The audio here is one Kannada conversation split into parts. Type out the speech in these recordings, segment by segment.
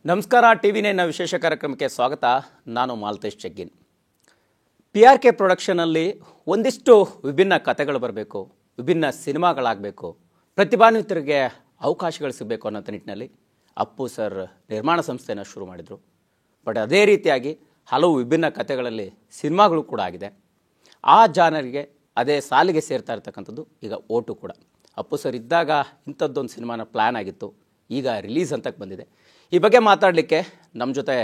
ನಮಸ್ಕಾರ. ಟಿವಿ9ನ ವಿಶೇಷ ಕಾರ್ಯಕ್ರಮಕ್ಕೆ ಸ್ವಾಗತ. ನಾನು ಮಾಲ್ತೇಶ್ ಚೆಗ್ಗಿನ್. PRK ಪ್ರೊಡಕ್ಷನಲ್ಲಿ ಒಂದಿಷ್ಟು ವಿಭಿನ್ನ ಕಥೆಗಳು ಬರಬೇಕು, ವಿಭಿನ್ನ ಸಿನಿಮಾಗಳಾಗಬೇಕು, ಪ್ರತಿಭಾನ್ವಿತರಿಗೆ ಅವಕಾಶಗಳು ಸಿಗಬೇಕು ಅನ್ನೋ ನಿಟ್ಟಿನಲ್ಲಿ ಅಪ್ಪು ಸರ್ ನಿರ್ಮಾಣ ಸಂಸ್ಥೆಯನ್ನು ಶುರು ಮಾಡಿದರು. ಬಟ್ ಅದೇ ರೀತಿಯಾಗಿ ಹಲವು ವಿಭಿನ್ನ ಕಥೆಗಳಲ್ಲಿ ಸಿನಿಮಾಗಳು ಕೂಡ ಆಗಿದೆ. ಆ ಜಾನರಿಗೆ ಅದೇ ಸಾಲಿಗೆ ಸೇರ್ತಾ ಇರ್ತಕ್ಕಂಥದ್ದು ಈಗ ಓಟು ಕೂಡ. ಅಪ್ಪು ಸರ್ ಇದ್ದಾಗ ಇಂಥದ್ದೊಂದು ಸಿನಿಮಾನ ಪ್ಲ್ಯಾನ್ ಆಗಿತ್ತು, ಈಗ ರಿಲೀಸ್ ಅಂತಕ್ಕೆ ಬಂದಿದೆ. ಈ ಬಗ್ಗೆ ಮಾತಾಡಲಿಕ್ಕೆ ನಮ್ಮ ಜೊತೆ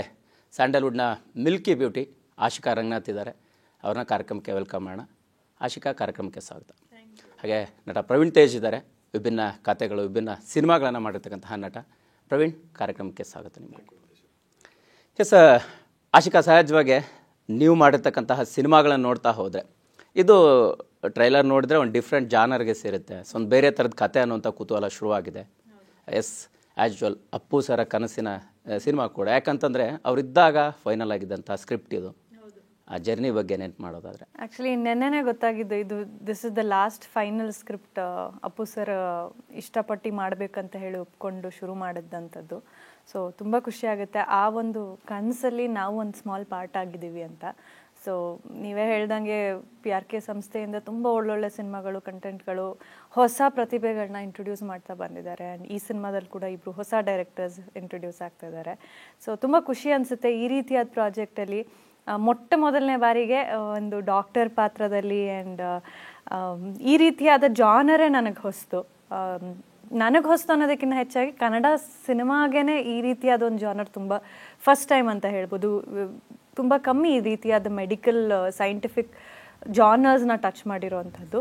ಸ್ಯಾಂಡಲ್ವುಡ್ನ ಮಿಲ್ಕಿ ಬ್ಯೂಟಿ ಆಶಿಕಾ ರಂಗನಾಥ್ ಇದ್ದಾರೆ. ಅವ್ರನ್ನ ಕಾರ್ಯಕ್ರಮಕ್ಕೆ ವೆಲ್ಕಮ್ ಮಾಡೋಣ. ಆಶಿಕಾ, ಕಾರ್ಯಕ್ರಮಕ್ಕೆ ಸ್ವಾಗತ. ಹಾಗೆ ನಟ ಪ್ರವೀಣ್ ತೇಜ್ ಇದ್ದಾರೆ. ವಿಭಿನ್ನ ಕಥೆಗಳು, ವಿಭಿನ್ನ ಸಿನಿಮಾಗಳನ್ನು ಮಾಡಿರ್ತಕ್ಕಂತಹ ನಟ ಪ್ರವೀಣ್, ಕಾರ್ಯಕ್ರಮಕ್ಕೆ ಸ್ವಾಗತ ನಿಮಗೆ. ಎಸ್ ಆಶಿಕಾ, ಸಹಜವಾಗಿ ನೀವು ಮಾಡಿರ್ತಕ್ಕಂತಹ ಸಿನಿಮಾಗಳನ್ನು ನೋಡ್ತಾ ಹೋದರೆ ಇದು ಟ್ರೈಲರ್ ನೋಡಿದ್ರೆ ಒಂದು ಡಿಫ್ರೆಂಟ್ ಜಾನರ್ಗೆ ಸೇರುತ್ತೆ. ಸೊ ಒಂದು ಬೇರೆ ಥರದ ಕತೆ ಅನ್ನುವಂಥ ಕುತೂಹಲ ಶುರುವಾಗಿದೆ. ಎಸ್, ಆ್ಯಸ್ ಯೂಶುವಲ್ ಅಪ್ಪು ಸರ ಕನಸಿನ ಸಿನಿಮಾ ಕೂಡ. ಯಾಕಂತಂದರೆ ಅವರಿದ್ದಾಗ ಫೈನಲ್ ಆಗಿದ್ದಂಥ ಸ್ಕ್ರಿಪ್ಟ್ ಇದು. ಆ ಜರ್ನಿ ಬಗ್ಗೆ ನೆನ್ಪು ಮಾಡೋದಾದರೆ ಆ್ಯಕ್ಚುಲಿ ನೆನ್ನೆನೇ ಗೊತ್ತಾಗಿದ್ದು this is the last final script Appu sir ಇಷ್ಟಪಟ್ಟು ಮಾಡಬೇಕಂತ ಹೇಳಿ ಒಪ್ಕೊಂಡು ಶುರು ಮಾಡಿದ್ದಂಥದ್ದು. ಸೊ ತುಂಬ ಖುಷಿ ಆಗುತ್ತೆ. ಆ ಒಂದು ಕನಸಲ್ಲಿ ನಾವು ಒಂದು ಸ್ಮಾಲ್ ಪಾರ್ಟ್ ಆಗಿದ್ದೀವಿ ಅಂತ. ಸೊ ನೀವೇ ಹೇಳ್ದಂಗೆ PRK ಸಂಸ್ಥೆಯಿಂದ ತುಂಬ ಒಳ್ಳೊಳ್ಳೆ ಸಿನಿಮಾಗಳು, ಕಂಟೆಂಟ್ಗಳು, ಹೊಸ ಪ್ರತಿಭೆಗಳನ್ನ ಇಂಟ್ರೊಡ್ಯೂಸ್ ಮಾಡ್ತಾ ಬಂದಿದ್ದಾರೆ. ಆ್ಯಂಡ್ ಈ ಸಿನಿಮಾದಲ್ಲಿ ಕೂಡ ಇಬ್ಬರು ಹೊಸ ಡೈರೆಕ್ಟರ್ಸ್ ಇಂಟ್ರೊಡ್ಯೂಸ್ ಆಗ್ತಾ ಇದ್ದಾರೆ. ಸೊ ತುಂಬ ಖುಷಿ ಅನಿಸುತ್ತೆ ಈ ರೀತಿಯಾದ ಪ್ರಾಜೆಕ್ಟಲ್ಲಿ ಮೊಟ್ಟ ಮೊದಲನೇ ಬಾರಿಗೆ ಒಂದು ಡಾಕ್ಟರ್ ಪಾತ್ರದಲ್ಲಿ. ಆ್ಯಂಡ್ ಈ ರೀತಿಯಾದ ಜಾನರೇ ನನಗೆ ಹೊಸ್ತು. ನನಗೆ ಹೊಸ್ತು ಅನ್ನೋದಕ್ಕಿಂತ ಹೆಚ್ಚಾಗಿ ಕನ್ನಡ ಸಿನಿಮಾಗೇ ಈ ರೀತಿಯಾದ ಒಂದು ಜಾನರ್ ತುಂಬ ಫಸ್ಟ್ ಟೈಮ್ ಅಂತ ಹೇಳ್ಬೋದು. ತುಂಬ ಕಮ್ಮಿ ಈ ರೀತಿಯಾದ ಮೆಡಿಕಲ್ ಸೈಂಟಿಫಿಕ್ ಜಾನರ್ಸ್ನ ಟಚ್ ಮಾಡಿರೋವಂಥದ್ದು.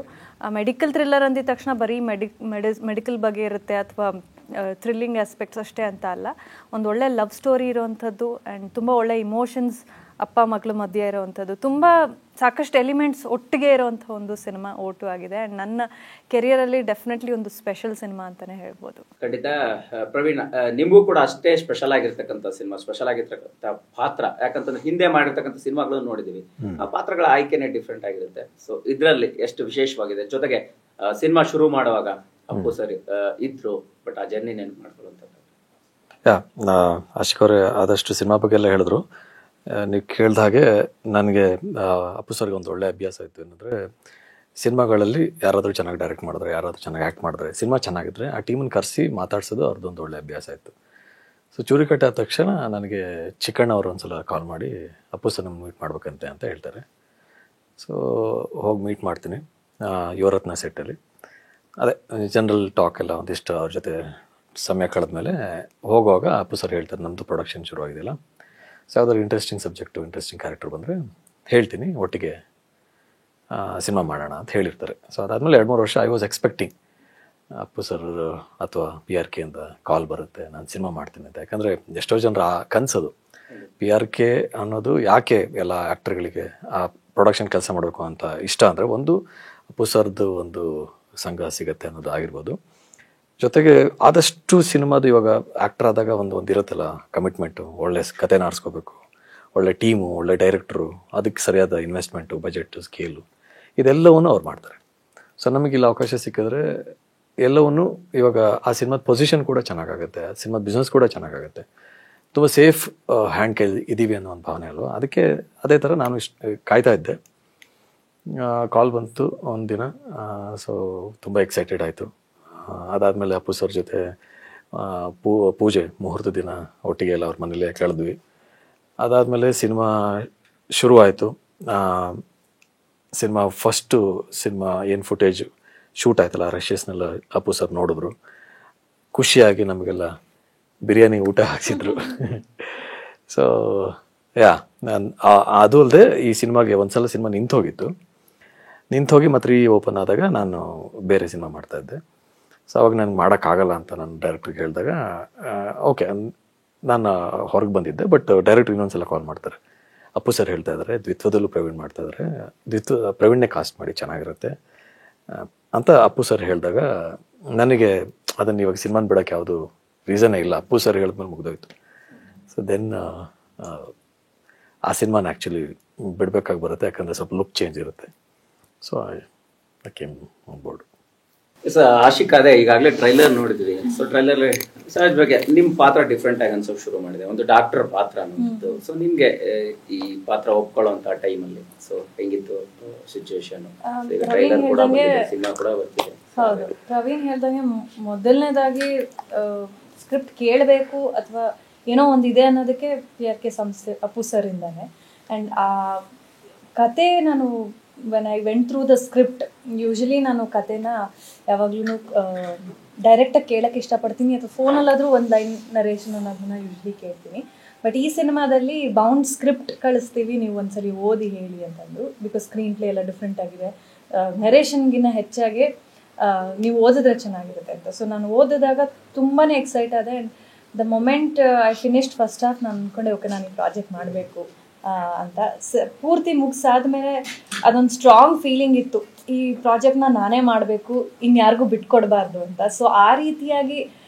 ಮೆಡಿಕಲ್ ಥ್ರಿಲ್ಲರ್ ಅಂದಿದ ತಕ್ಷಣ ಬರೀ ಮೆಡಿಕಲ್ ಬಗ್ಗೆ ಇರುತ್ತೆ ಅಥವಾ ಥ್ರಿಲ್ಲಿಂಗ್ ಆಸ್ಪೆಕ್ಟ್ಸ್ ಅಷ್ಟೇ ಅಂತ ಅಲ್ಲ, ಒಂದು ಒಳ್ಳೆ ಲವ್ ಸ್ಟೋರಿ ಇರೋವಂಥದ್ದು ಆ್ಯಂಡ್ ತುಂಬ ಒಳ್ಳೆ ಇಮೋಷನ್ಸ್ ಅಪ್ಪ ಮಕ್ಕಳ ಮಧ್ಯೆ ಇರೋವಂಥದ್ದು, ತುಂಬ ಸಾಕಷ್ಟು ಎಲಿಮೆಂಟ್ಸ್ ಒಟ್ಟಿಗೆ ಇರೋವಂಥ ಒಂದು ಸಿನಿಮಾ ಓಟು ಆಗಿದೆ. ಆ್ಯಂಡ್ ನನ್ನ ಕೆರಿಯರಲ್ಲಿ ಡೆಫಿನೆಟ್ಲಿ ಒಂದು ಸ್ಪೆಷಲ್ ಸಿನಿಮಾ ಅಂತಲೇ ಹೇಳ್ಬೋದು. ಖಂಡಿತ. ಪ್ರವೀಣ್, ನಿಮಗೂ ಕೂಡ ಅಷ್ಟೇ ಸ್ಪೆಷಲ್ ಆಗಿರ್ತಕ್ಕಂಥ ಸಿನಿಮಾ, ಸ್ಪೆಷಲ್ ಆಗಿರ್ತಕ್ಕಂಥ ಪಾತ್ರ. ಯಾಕಂತಂದ್ರೆ ಹಿಂದೆ ಮಾಡಿರ್ತಕ್ಕಂಥ ಸಿನಿಮಾಗಳನ್ನು ನೋಡಿದ್ದೀವಿ, ಆ ಪಾತ್ರಗಳ ಆಯ್ಕೆನೇ ಡಿಫ್ರೆಂಟ್ ಆಗಿರುತ್ತೆ. ಸೊ ಇದರಲ್ಲಿ ಎಷ್ಟು ವಿಶೇಷವಾಗಿದೆ. ಜೊತೆಗೆ ಸಿನಿಮಾ ಶುರು ಮಾಡುವಾಗ ಅಪ್ಪು ಸರ್ ಇದ್ರು, ಬಟ್ ಆ ಜರ್ನಿ ನೆನಪು ಮಾಡ್ಕೊಳ್ಳುವಂಥದ್ದು. ಆಶಿಕ್ ಅವರೇ ಆದಷ್ಟು ಸಿನಿಮಾ ಬಗ್ಗೆ ಎಲ್ಲ ಹೇಳಿದ್ರು. ನೀವು ಕೇಳಿದ ಹಾಗೆ ನನಗೆ ಅಪ್ಪು ಸರ್ಗೆ ಒಂದು ಒಳ್ಳೆ ಅಭ್ಯಾಸ ಇತ್ತು. ಏನಂದರೆ ಸಿನಿಮಾಗಳಲ್ಲಿ ಯಾರಾದರೂ ಚೆನ್ನಾಗಿ ಡೈರೆಕ್ಟ್ ಮಾಡಿದ್ರೆ, ಯಾರಾದರೂ ಚೆನ್ನಾಗಿ ಆ್ಯಕ್ಟ್ ಮಾಡಿದ್ರೆ, ಸಿನಿಮಾ ಚೆನ್ನಾಗಿದ್ರೆ ಆ ಟೀಮನ್ನು ಕರೆಸಿ ಮಾತಾಡ್ಸೋದು ಅವ್ರದ್ದೊಂದು ಒಳ್ಳೆ ಅಭ್ಯಾಸ ಇತ್ತು. ಸೊ ಚೂರಿಕಟ್ಟೆ ಆದ ತಕ್ಷಣ ನನಗೆ ಚಿಕ್ಕಣ್ಣ ಅವರು ಒಂದ್ಸಲ ಕಾಲ್ ಮಾಡಿ ಅಪ್ಪು ಸರ್ ನಮ್ಗೆ ಮೀಟ್ ಮಾಡ್ಬೇಕಂತೆ ಅಂತ ಹೇಳ್ತಾರೆ. ಸೊ ಹೋಗಿ ಮೀಟ್ ಮಾಡ್ತೀನಿ ಯುವರತ್ನ ಸೆಟ್ಟಲ್ಲಿ. ಅದೇ ಜನರಲ್ ಟಾಕ್ ಎಲ್ಲ ಒಂದಿಷ್ಟು ಅವ್ರ ಜೊತೆ ಸಮಯ ಕಳೆದ್ಮೇಲೆ ಹೋಗುವಾಗ ಅಪ್ಪು ಸರ್ ಹೇಳ್ತಾರೆ, ನಮ್ಮದು ಪ್ರೊಡಕ್ಷನ್ ಶುರುವಾಗಿದೆಯಲ್ಲ, ಸೊ ಯಾವ್ದಾದ್ರು ಇಂಟ್ರೆಸ್ಟಿಂಗ್ ಸಬ್ಜೆಕ್ಟು, ಇಂಟ್ರೆಸ್ಟಿಂಗ್ ಕ್ಯಾರೆಕ್ಟರ್ ಬಂದರೆ ಹೇಳ್ತೀನಿ, ಒಟ್ಟಿಗೆ ಸಿನಿಮಾ ಮಾಡೋಣ ಅಂತ ಹೇಳಿರ್ತಾರೆ. ಸೊ ಅದಾದಮೇಲೆ 2-3 ವರ್ಷ I was expecting Appu sir ಅಥವಾ PRK ಅಂತ ಕಾಲ್ ಬರುತ್ತೆ, ನಾನು ಸಿನಿಮಾ ಮಾಡ್ತೀನಿ ಅಂತ. ಯಾಕಂದರೆ ಎಷ್ಟೋ ಜನರ ಆ ಕನಸದು. PRK ಅನ್ನೋದು ಯಾಕೆ ಎಲ್ಲ ಆ್ಯಕ್ಟರ್ಗಳಿಗೆ ಆ ಪ್ರೊಡಕ್ಷನ್ ಕೆಲಸ ಮಾಡಬೇಕು ಅಂತ ಇಷ್ಟ ಅಂದರೆ, ಒಂದು ಅಪ್ಪು ಸರ್ದು ಒಂದು ಸಂಘ ಸಿಗತ್ತೆ ಅನ್ನೋದು ಆಗಿರ್ಬೋದು. ಜೊತೆಗೆ ಆದಷ್ಟು ಸಿನಿಮಾದು ಇವಾಗ ಆ್ಯಕ್ಟರ್ ಆದಾಗ ಒಂದು ಇರುತ್ತಲ್ಲ ಕಮಿಟ್ಮೆಂಟು, ಒಳ್ಳೆ ಕಥೆನ ಆರಿಸ್ಕೋಬೇಕು, ಒಳ್ಳೆ ಟೀಮು, ಒಳ್ಳೆ ಡೈರೆಕ್ಟ್ರು, ಅದಕ್ಕೆ ಸರಿಯಾದ ಇನ್ವೆಸ್ಟ್ಮೆಂಟು, ಬಜೆಟು, ಸ್ಕೇಲು, ಇದೆಲ್ಲವನ್ನೂ ಅವ್ರು ಮಾಡ್ತಾರೆ. ಸೊ ನಮಗಿಲ್ಲ ಅವಕಾಶ ಸಿಕ್ಕಿದ್ರೆ ಎಲ್ಲವನ್ನೂ ಇವಾಗ ಆ ಸಿನಿಮಾದ ಪೊಸಿಷನ್ ಕೂಡ ಚೆನ್ನಾಗಾಗುತ್ತೆ, ಆ ಸಿನಿಮಾದ ಬಿಸ್ನೆಸ್ ಕೂಡ ಚೆನ್ನಾಗಾಗುತ್ತೆ, ತುಂಬ ಸೇಫ್ ಹ್ಯಾಂಡ್ ಕೈ ಇದ್ದೀವಿ ಅನ್ನೋ ಒಂದು ಭಾವನೆ ಅಲ್ವ. ಅದಕ್ಕೆ ಅದೇ ಥರ ನಾನು ಕಾಯ್ತಾ ಇದ್ದೆ. ಕಾಲ್ ಬಂತು ಒಂದಿನ. ಸೊ ತುಂಬ ಎಕ್ಸೈಟೆಡ್ ಆಯಿತು. ಅದಾದಮೇಲೆ ಅಪ್ಪು ಸರ್ ಜೊತೆ ಪೂಜೆ ಮುಹೂರ್ತ ದಿನ ಒಟ್ಟಿಗೆ ಎಲ್ಲ ಅವ್ರ ಮನೇಲಿ ಕಳೆದ್ವಿ. ಅದಾದಮೇಲೆ ಸಿನಿಮಾ ಶುರುವಾಯಿತು. ಸಿನಿಮಾ ಫಸ್ಟು ಸಿನಿಮಾ ಏನು ಫುಟೇಜ್ ಶೂಟ್ ಆಯ್ತಲ್ಲ ರಶಿಯಸ್ನೆಲ್ಲ ಅಪ್ಪು ಸರ್ ನೋಡಿದ್ರು. ಖುಷಿಯಾಗಿ ನಮಗೆಲ್ಲ ಬಿರಿಯಾನಿ ಊಟ ಹಾಕ್ಸಿದ್ರು. ಸೊ ಅದು ಅಲ್ಲದೆ ಈ ಸಿನಿಮಾಗೆ ಒಂದ್ಸಲ ಸಿನಿಮಾ ನಿಂತೋಗಿ ಮತ್ತೆ ಓಪನ್ ಆದಾಗ ನಾನು ಬೇರೆ ಸಿನಿಮಾ ಮಾಡ್ತಾಯಿದ್ದೆ. ಸೊ ಅವಾಗ ನನಗೆ ಮಾಡೋಕ್ಕಾಗಲ್ಲ ಅಂತ ನಾನು ಡೈರೆಕ್ಟ್ರಿಗೆ ಹೇಳಿದಾಗ ಓಕೆ ನಾನು ಹೊರಗೆ ಬಂದಿದ್ದೆ. ಬಟ್ ಡೈರೆಕ್ಟ್ರ್ ಇನ್ನೊಂದ್ಸಲ ಕಾಲ್ ಮಾಡ್ತಾರೆ, ಅಪ್ಪು ಸರ್ ಹೇಳ್ತಾ ಇದ್ದಾರೆ ದ್ವಿತ್ವದಲ್ಲೂ ಪ್ರವೀಣ್ ಮಾಡ್ತಾಯಿದ್ದಾರೆ, ಪ್ರವೀಣ್ನೇ ಕಾಸ್ಟ್ ಮಾಡಿ ಚೆನ್ನಾಗಿರುತ್ತೆ ಅಂತ ಅಪ್ಪು ಸರ್ ಹೇಳಿದಾಗ ನನಗೆ ಅದನ್ನು ಇವಾಗ ಸಿನಿಮಾನ ಬಿಡೋಕ್ಕೆ ಯಾವುದು ರೀಸನ್ನೇ ಇಲ್ಲ. ಅಪ್ಪು ಸರ್ ಹೇಳಿದ್ಮೇಲೆ ಮುಗ್ದೋಯ್ತು. ಸೊ ದೆನ್ ಆ ಸಿನಿಮಾನ ಆ್ಯಕ್ಚುಲಿ ಬಿಡಬೇಕಾಗಿ ಬರುತ್ತೆ, ಯಾಕಂದರೆ ಸ್ವಲ್ಪ ಲುಕ್ ಚೇಂಜ್ ಇರುತ್ತೆ. So I came on board. Ashiq, ಅದೇ ಈಗಾಗಲೇ ಟ್ರೈಲರ್ ನೋಡಿದ್ವಿ. ಸೊ ಟ್ರೈಲರ್ ಸಹಜ ಬಗ್ಗೆ ನಿಮ್ಮ ಪಾತ್ರ ಡಿಫ್ರೆಂಟ್ ಆಗಿ ಅನ್ಸೋಕೆ ಶುರು ಮಾಡಿದೆ, ಒಂದು ಡಾಕ್ಟರ್ ಪಾತ್ರ ಅನ್ನೋದು. ಸೊ ನಿಮ್ಗೆ ಈ ಪಾತ್ರ ಒಪ್ಕೊಳ್ಳೋಂತ ಟೈಮಲ್ಲಿ ಸೊ ಹೆಂಗಿತ್ತು ಸಿಚುವೇಶನ್? ಟ್ರೈಲರ್ ಕೂಡ ಬಂದಿದೆ, ಸಿನಿಮಾ ಕೂಡ ಬರ್ತಿದೆ. ಹೌದು, ಪ್ರವೀಣ್ ಹೇಳ್ದಂಗೆ ಮೊದಲನೇದಾಗಿ ಸ್ಕ್ರಿಪ್ಟ್ ಕೇಳಬೇಕು ಅಥವಾ ಏನೋ ಒಂದಿದೆ ಅನ್ನೋದಕ್ಕೆ PRK ಸಂಸ್ಥೆ ಅಪ್ಪು ಸರ್ ಇಂದಾನೆ. ಆ್ಯಂಡ್ ಆ ಕತೆ ನಾನು when I went through the script, usually ನಾನು ಕತೆನ ಯಾವಾಗ್ಲೂ ಡೈರೆಕ್ಟಾಗಿ ಕೇಳೋಕ್ಕೆ ಇಷ್ಟಪಡ್ತೀನಿ, ಅಥವಾ ಫೋನಲ್ಲಾದರೂ ಒಂದು ಲೈನ್ ನರೇಷನ್ ಅನ್ನೋದನ್ನ ಯೂಶಲಿ ಕೇಳ್ತೀನಿ. ಬಟ್ ಈ ಸಿನಿಮಾದಲ್ಲಿ ಬೌಂಡ್ ಸ್ಕ್ರಿಪ್ಟ್ ಕಳಿಸ್ತೀವಿ, ನೀವು ಒಂದ್ಸಲಿ ಓದಿ ಹೇಳಿ ಅಂತಂದು. ಬಿಕಾಸ್ ಸ್ಕ್ರೀನ್ ಪ್ಲೇ ಎಲ್ಲ ಡಿಫ್ರೆಂಟ್ ಆಗಿದೆ, ನರೇಷನ್ಗಿನ್ನ ಹೆಚ್ಚಾಗಿ ನೀವು ಓದಿದ್ರೆ ಚೆನ್ನಾಗಿರುತ್ತೆ ಅಂತ. ಸೊ ನಾನು ಓದಿದಾಗ ತುಂಬಾ ಎಕ್ಸೈಟ್ ಆದೆ. And the moment I finished first half, ನಾನು ಅಂದ್ಕೊಂಡೆ ಓಕೆ ನಾನು ಈ ಪ್ರಾಜೆಕ್ಟ್ ಮಾಡಬೇಕು ಅಂತ. ಪೂರ್ತಿ ಮುಗಿಸಾದ್ಮೇಲೆ ಅದೊಂದು ಸ್ಟ್ರಾಂಗ್ ಫೀಲಿಂಗ್ ಇತ್ತು, ಈ ಪ್ರಾಜೆಕ್ಟ್ನ ನಾನೇ ಮಾಡಬೇಕು, ಇನ್ಯಾರಿಗೂ ಬಿಟ್ಕೊಡ್ಬಾರ್ದು ಅಂತ. ಸೊ ಆ ರೀತಿಯಾಗಿ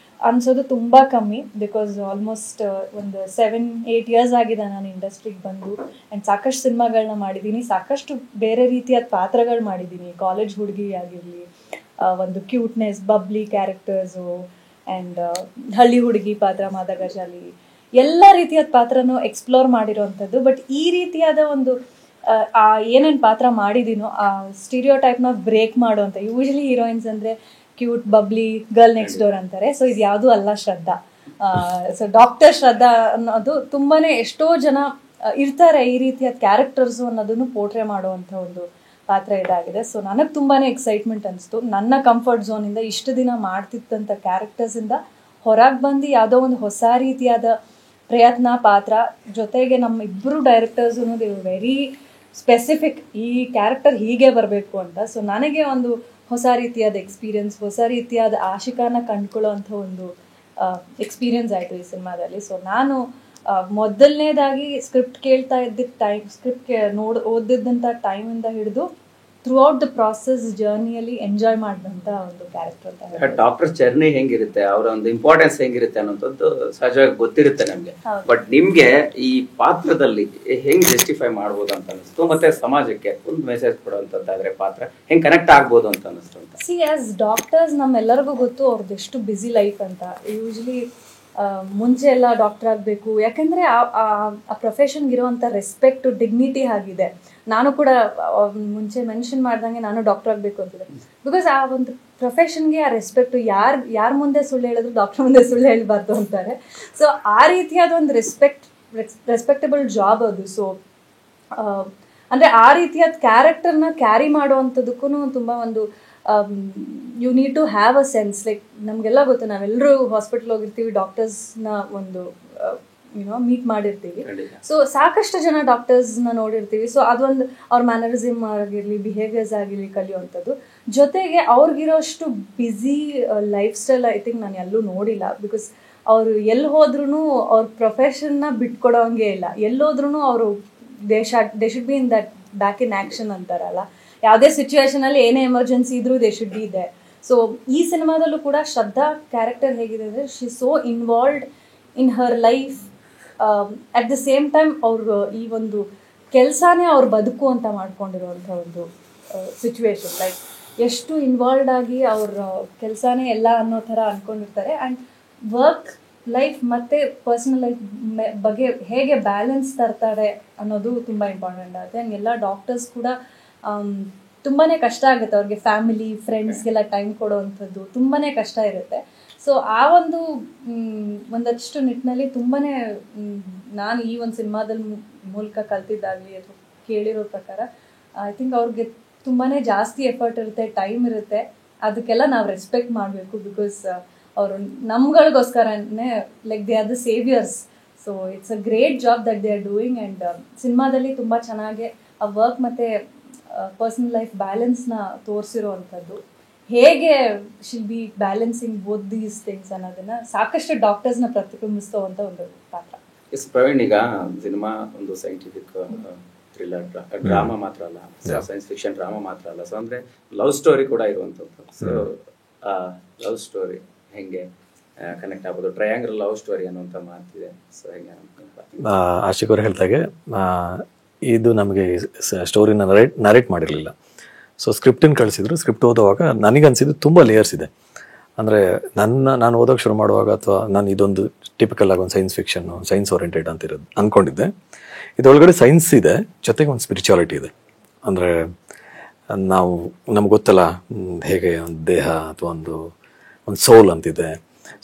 ಅನ್ಸೋದು ತುಂಬ ಕಮ್ಮಿ. ಬಿಕಾಸ್ ಆಲ್ಮೋಸ್ಟ್ ಒಂದು 7-8 ಇಯರ್ಸ್ ಆಗಿದೆ ನಾನು ಇಂಡಸ್ಟ್ರಿಗೆ ಬಂದು. ಆ್ಯಂಡ್ ಸಾಕಷ್ಟು ಸಿನಿಮಾಗಳನ್ನ ಮಾಡಿದ್ದೀನಿ, ಸಾಕಷ್ಟು ಬೇರೆ ರೀತಿಯಾದ ಪಾತ್ರಗಳು ಮಾಡಿದ್ದೀನಿ. ಕಾಲೇಜ್ ಹುಡುಗಿ ಆಗಿರಲಿ, ಒಂದು ಕ್ಯೂಟ್ನೆಸ್ ಬಬ್ಲಿ ಕ್ಯಾರೆಕ್ಟರ್ಸು, ಆ್ಯಂಡ್ ಹಳ್ಳಿ ಹುಡುಗಿ ಪಾತ್ರ, ಮಾದಗಜಾಲಿ, ಎಲ್ಲ ರೀತಿಯಾದ ಪಾತ್ರನೂ ಎಕ್ಸ್ಪ್ಲೋರ್ ಮಾಡಿರೋವಂಥದ್ದು. ಬಟ್ ಈ ರೀತಿಯಾದ ಒಂದು ಆ ಏನೇನು ಪಾತ್ರ ಮಾಡಿದ್ದೀನೋ ಆ ಸ್ಟೀರಿಯೋ ಟೈಪ್ನ ಬ್ರೇಕ್ ಮಾಡೋವಂಥ, ಯೂಶಲಿ ಹೀರೋಯಿನ್ಸ್ ಅಂದರೆ cute bubbly girl next door ಅಂತಾರೆ. ಸೊ ಇದು ಯಾವುದೂ ಅಲ್ಲ ಶ್ರದ್ಧಾ. ಸೊ ಡಾಕ್ಟರ್ ಶ್ರದ್ಧಾ ಅನ್ನೋದು ತುಂಬಾ ಎಷ್ಟೋ ಜನ ಇರ್ತಾರೆ ಈ ರೀತಿಯಾದ ಕ್ಯಾರೆಕ್ಟರ್ಸು ಅನ್ನೋದನ್ನು ಪೋರ್ಟ್ರೇ ಮಾಡುವಂಥ ಒಂದು ಪಾತ್ರ ಇದಾಗಿದೆ. ಸೊ ನನಗೆ ತುಂಬಾ ಎಕ್ಸೈಟ್ಮೆಂಟ್ ಅನಿಸ್ತು. ನನ್ನ ಕಂಫರ್ಟ್ ಝೋನಿಂದ ಇಷ್ಟು ದಿನ ಮಾಡ್ತಿದ್ದಂಥ ಕ್ಯಾರೆಕ್ಟರ್ಸಿಂದ ಹೊರಗೆ ಬಂದು ಯಾವುದೋ ಒಂದು ಹೊಸ ರೀತಿಯಾದ ಪ್ರಯತ್ನ, ಪಾತ್ರ, ಜೊತೆಗೆ ನಮ್ಮ ಇಬ್ಬರು ಡೈರೆಕ್ಟರ್ಸು ವೆರಿ ಸ್ಪೆಸಿಫಿಕ್, ಈ ಕ್ಯಾರೆಕ್ಟರ್ ಹೀಗೆ ಬರಬೇಕು ಅಂತ. ಸೊ ನನಗೆ ಒಂದು ಹೊಸ ರೀತಿಯಾದ ಎಕ್ಸ್ಪೀರಿಯನ್ಸ್, ಹೊಸ ರೀತಿಯಾದ ಆಶಿಕಾನ ಕಂಡುಕೊಳ್ಳೋ ಅಂಥ ಒಂದು ಎಕ್ಸ್ಪೀರಿಯನ್ಸ್ ಆಯಿತು ಈ ಸಿನಿಮಾದಲ್ಲಿ. ಸೊ ನಾನು ಮೊದಲನೇದಾಗಿ ಸ್ಕ್ರಿಪ್ಟ್ ಕೇಳ್ತಾ ಇದ್ದಿದ್ದ ಟೈಮ್, ಸ್ಕ್ರಿಪ್ಟ್ ಓದಿದ್ದಂಥ ಟೈಮಿಂದ ಹಿಡಿದು ಥ್ರೂ ಔಟ್ ದ ಪ್ರಾಸೆಸ್ ಜರ್ನಿಯಲ್ಲಿ ಎಂಜಾಯ್ ಮಾಡಿದಂಥ ಒಂದು ಕ್ಯಾರೆಕ್ಟರ್ ಅಂತ. ಡಾಕ್ಟರ್ ಜರ್ನಿ ಹೆಂಗಿರುತ್ತೆ, ಅವರ ಒಂದು ಇಂಪಾರ್ಟೆನ್ಸ್ ಹೆಂಗಿರುತ್ತೆ ಅನ್ನೋಂಥದ್ದು ಸಹಜವಾಗಿ ಗೊತ್ತಿರುತ್ತೆ ನಮ್ಗೆ. ಬಟ್ ನಿಮ್ಗೆ ಈ ಪಾತ್ರದಲ್ಲಿ ಹೆಂಗ್ ಜಸ್ಟಿಫೈ ಮಾಡ್ಬೋದು ಅಂತ ಅನಿಸ್ತು, ಮತ್ತೆ ಸಮಾಜಕ್ಕೆ ಒಂದು ಮೆಸೇಜ್ ಕೊಡುವಂತದ್ದಾದ್ರೆ ಪಾತ್ರ ಹೆಂಗ್ ಕನೆಕ್ಟ್ ಆಗ್ಬೋದು ಅಂತ ಅನಿಸ್ತು ಅಂತ? ಸಿ ಆಸ್ ಡಾಕ್ಟರ್ಸ್ ನಮ್ಮೆಲ್ಲರಿಗೂ ಗೊತ್ತು ಅವ್ರದ್ದು ಎಷ್ಟು ಬ್ಯುಸಿ ಲೈಫ್ ಅಂತ. ಯೂಶಲಿ ಮುಂಚೆ ಎಲ್ಲ ಡಾಕ್ಟರ್ ಆಗಬೇಕು, ಯಾಕೆಂದರೆ ಆ ಪ್ರೊಫೆಷನ್ಗಿರೋವಂಥ ರೆಸ್ಪೆಕ್ಟು, ಡಿಗ್ನಿಟಿ ಆಗಿದೆ. ನಾನು ಕೂಡ ಮುಂಚೆ ಮೆನ್ಷನ್ ಮಾಡ್ದಂಗೆ ನಾನು ಡಾಕ್ಟರ್ ಆಗಬೇಕು ಅಂತಿದ್ದೆ. ಬಿಕಾಸ್ ಆ ಒಂದು ಪ್ರೊಫೆಷನ್ಗೆ ಆ ರೆಸ್ಪೆಕ್ಟು, ಯಾರ ಮುಂದೆ ಸುಳ್ಳು ಹೇಳಿದ್ರು ಡಾಕ್ಟರ್ ಮುಂದೆ ಸುಳ್ಳು ಹೇಳಬಾರ್ದು ಅಂತಾರೆ. ಸೊ ಆ ರೀತಿಯಾದ ಒಂದು ರೆಸ್ಪೆಕ್ಟಬಲ್ ಜಾಬ್ ಅದು. ಸೊ ಅಂದರೆ ಆ ರೀತಿಯಾದ ಕ್ಯಾರೆಕ್ಟರ್ನ ಕ್ಯಾರಿ ಮಾಡುವಂಥದ್ದಕ್ಕೂ ತುಂಬ ಒಂದು you need to have a sense. Like ನಮಗೆಲ್ಲ ಗೊತ್ತು, ನಾವೆಲ್ಲರೂ ಹಾಸ್ಪಿಟ್ಲ್ ಹೋಗಿರ್ತೀವಿ, ಡಾಕ್ಟರ್ಸ್ನ ಒಂದು ಮೀಟ್ ಮಾಡಿರ್ತೀವಿ. ಸೊ ಸಾಕಷ್ಟು ಜನ ಡಾಕ್ಟರ್ಸ್ನ ನೋಡಿರ್ತೀವಿ. ಸೊ ಅದೊಂದು ಅವ್ರ ಮ್ಯಾನರಿಸಮ್ ಆಗಿರಲಿ, ಬಿಹೇವಿಯರ್ಸ್ ಆಗಿರಲಿ ಕಲಿಯುವಂಥದ್ದು. ಜೊತೆಗೆ ಅವ್ರಿಗಿರೋಷ್ಟು busy lifestyle I think ನಾನು ಎಲ್ಲೂ ನೋಡಿಲ್ಲ. ಬಿಕಾಸ್ ಅವರು ಎಲ್ಲಿ ಹೋದ್ರೂ ಅವ್ರ ಪ್ರೊಫೆಷನ್ನ ಬಿಟ್ಕೊಡೋಂಗೆ ಇಲ್ಲ. ಎಲ್ಲೋದ್ರೂ ಅವರು they should be in that back in action ಅಂತಾರಲ್ಲ, ಯಾವುದೇ ಸಿಚುವೇಶನಲ್ಲಿ ಏನೇ ಎಮರ್ಜೆನ್ಸಿ ಇದ್ರೂ ದೇ ಶುಡ್ ಬಿ ಇದೆ. ಸೊ ಈ ಸಿನಿಮಾದಲ್ಲೂ ಕೂಡ ಶ್ರದ್ಧಾ ಕ್ಯಾರೆಕ್ಟರ್ ಹೇಗಿದೆ ಅಂದರೆ, she so involved in her life. At the same time ಅವರು ಈ ಒಂದು ಕೆಲಸನೇ ಅವ್ರ ಬದುಕು ಅಂತ ಮಾಡ್ಕೊಂಡಿರುವಂಥ ಒಂದು ಸಿಚುವೇಶನ್. ಲೈಕ್ ಎಷ್ಟು ಇನ್ವಾಲ್ವ್ಡ್ ಆಗಿ ಅವ್ರ ಕೆಲಸನೇ ಎಲ್ಲ ಅನ್ನೋ ಥರ ಅಂದ್ಕೊಂಡಿರ್ತಾರೆ. ಆ್ಯಂಡ್ ವರ್ಕ್ ಲೈಫ್ ಮತ್ತು ಪರ್ಸನಲ್ ಲೈಫ್ ಬಗ್ಗೆ ಹೇಗೆ ಬ್ಯಾಲೆನ್ಸ್ ತರ್ತಾರೆ ಅನ್ನೋದು ತುಂಬ ಇಂಪಾರ್ಟೆಂಟ್ ಆಗುತ್ತೆ. ಆ್ಯಂಡ್ ಎಲ್ಲ ಡಾಕ್ಟರ್ಸ್ ಕೂಡ ತುಂಬಾ ಕಷ್ಟ ಆಗುತ್ತೆ, ಅವ್ರಿಗೆ ಫ್ಯಾಮಿಲಿ ಫ್ರೆಂಡ್ಸ್ಗೆಲ್ಲ ಟೈಮ್ ಕೊಡೋವಂಥದ್ದು ತುಂಬಾ ಕಷ್ಟ ಇರುತ್ತೆ. ಸೊ ಆ ಒಂದಷ್ಟು ನಿಟ್ಟಿನಲ್ಲಿ ತುಂಬಾ ನಾನು ಈ ಒಂದು ಸಿನಿಮಾದಲ್ಲಿ ಮೂಲಕ ಕಲ್ತಿದ್ದಾಗಲಿ ಅಥವಾ ಕೇಳಿರೋ ಪ್ರಕಾರ ಐ ಥಿಂಕ್ ಅವ್ರಿಗೆ ತುಂಬಾ ಜಾಸ್ತಿ ಎಫರ್ಟ್ ಇರುತ್ತೆ, ಟೈಮ್ ಇರುತ್ತೆ. ಅದಕ್ಕೆಲ್ಲ ನಾವು ರೆಸ್ಪೆಕ್ಟ್ ಮಾಡಬೇಕು. ಬಿಕಾಸ್ ಅವರು ನಮ್ಗಳಿಗೋಸ್ಕರನೇ like they are the saviours. So it's a great job that they are doing. And ಸಿನಿಮಾದಲ್ಲಿ ತುಂಬ ಚೆನ್ನಾಗಿ ಆ ವರ್ಕ್ ಮತ್ತು ಪರ್ಸನಲ್ ಲೈಫ್ ಬ್ಯಾಲೆನ್ಸ್ನ ತೋರಿಸಿರೋ ಅಂಥದ್ದು, ಹೇಗೆ shall be balancing both these things ಅನ್ನೋದನ್ನ ಸಾಕಷ್ಟು ಡಾಕ್ಟರ್ಸ್ನ ಪ್ರತಿಬಿಂಬಿಸ್ತವಂಥ ಒಂದು ಪಾತ್ರ. ಎಸ್ ಪ್ರವೀಣ್, ಈಗ ಸಿನಿಮಾ ಒಂದು ಸೈಂಟಿಫಿಕ್ ಥ್ರಿಲ್ಲರ್ ಡ್ರಾಮಾ ಮಾತ್ರ ಅಲ್ಲ, ಸೈನ್ಸ್ ಫಿಕ್ಷನ್ ಡ್ರಾಮಾ ಮಾತ್ರ ಅಲ್ಲ, ಸೊ ಅಂದರೆ ಲವ್ ಸ್ಟೋರಿ ಕೂಡ ಇರುವಂಥದ್ದು. ಸೊ ಲವ್ ಸ್ಟೋರಿ ಹೆಂಗೆ ಕನೆಕ್ಟ್ ಆಗ್ಬೋದು? ಟ್ರಯಾಂಗಲ್ ಲವ್ ಸ್ಟೋರಿ ಅನ್ನುವಂಥ ಮಾತಿದೆ. ಸೊ ಹೆಂಗೆ ಆಶಿಕ್ ಅವರು ಹೇಳ್ದಾಗೆ ಇದು ನಮಗೆ ಸ್ಟೋರಿನ ನರೇಟ್ ಮಾಡಿರಲಿಲ್ಲ. ಸೊ ಸ್ಕ್ರಿಪ್ಟನ್ನು ಕಳಿಸಿದ್ರು. ಸ್ಕ್ರಿಪ್ಟ್ ಓದುವಾಗ ನನಗನ್ಸಿದ್ದು ತುಂಬ ಲೇಯರ್ಸ್ ಇದೆ. ಅಂದರೆ ನಾನು ಓದೋಕೆ ಶುರು ಮಾಡುವಾಗ ಅಥವಾ ನಾನು ಇದೊಂದು ಟಿಪಿಕಲ್ ಆಗಿ ಒಂದು ಸೈನ್ಸ್ ಫಿಕ್ಷನ್ನು, ಸೈನ್ಸ್ ಓರಿಯೆಂಟೆಡ್ ಅಂತ ಇರೋದು ಅಂದ್ಕೊಂಡಿದ್ದೆ. ಇದರೊಳಗಡೆ ಸೈನ್ಸ್ ಇದೆ, ಜೊತೆಗೆ ಒಂದು ಸ್ಪಿರಿಚುಯಾಲಿಟಿ ಇದೆ. ಅಂದರೆ ನಮ್ಗೆ ಗೊತ್ತಲ್ಲ ಹೇಗೆ ಒಂದು ದೇಹ ಅಥವಾ ಒಂದು ಸೋಲ್ ಅಂತಿದೆ.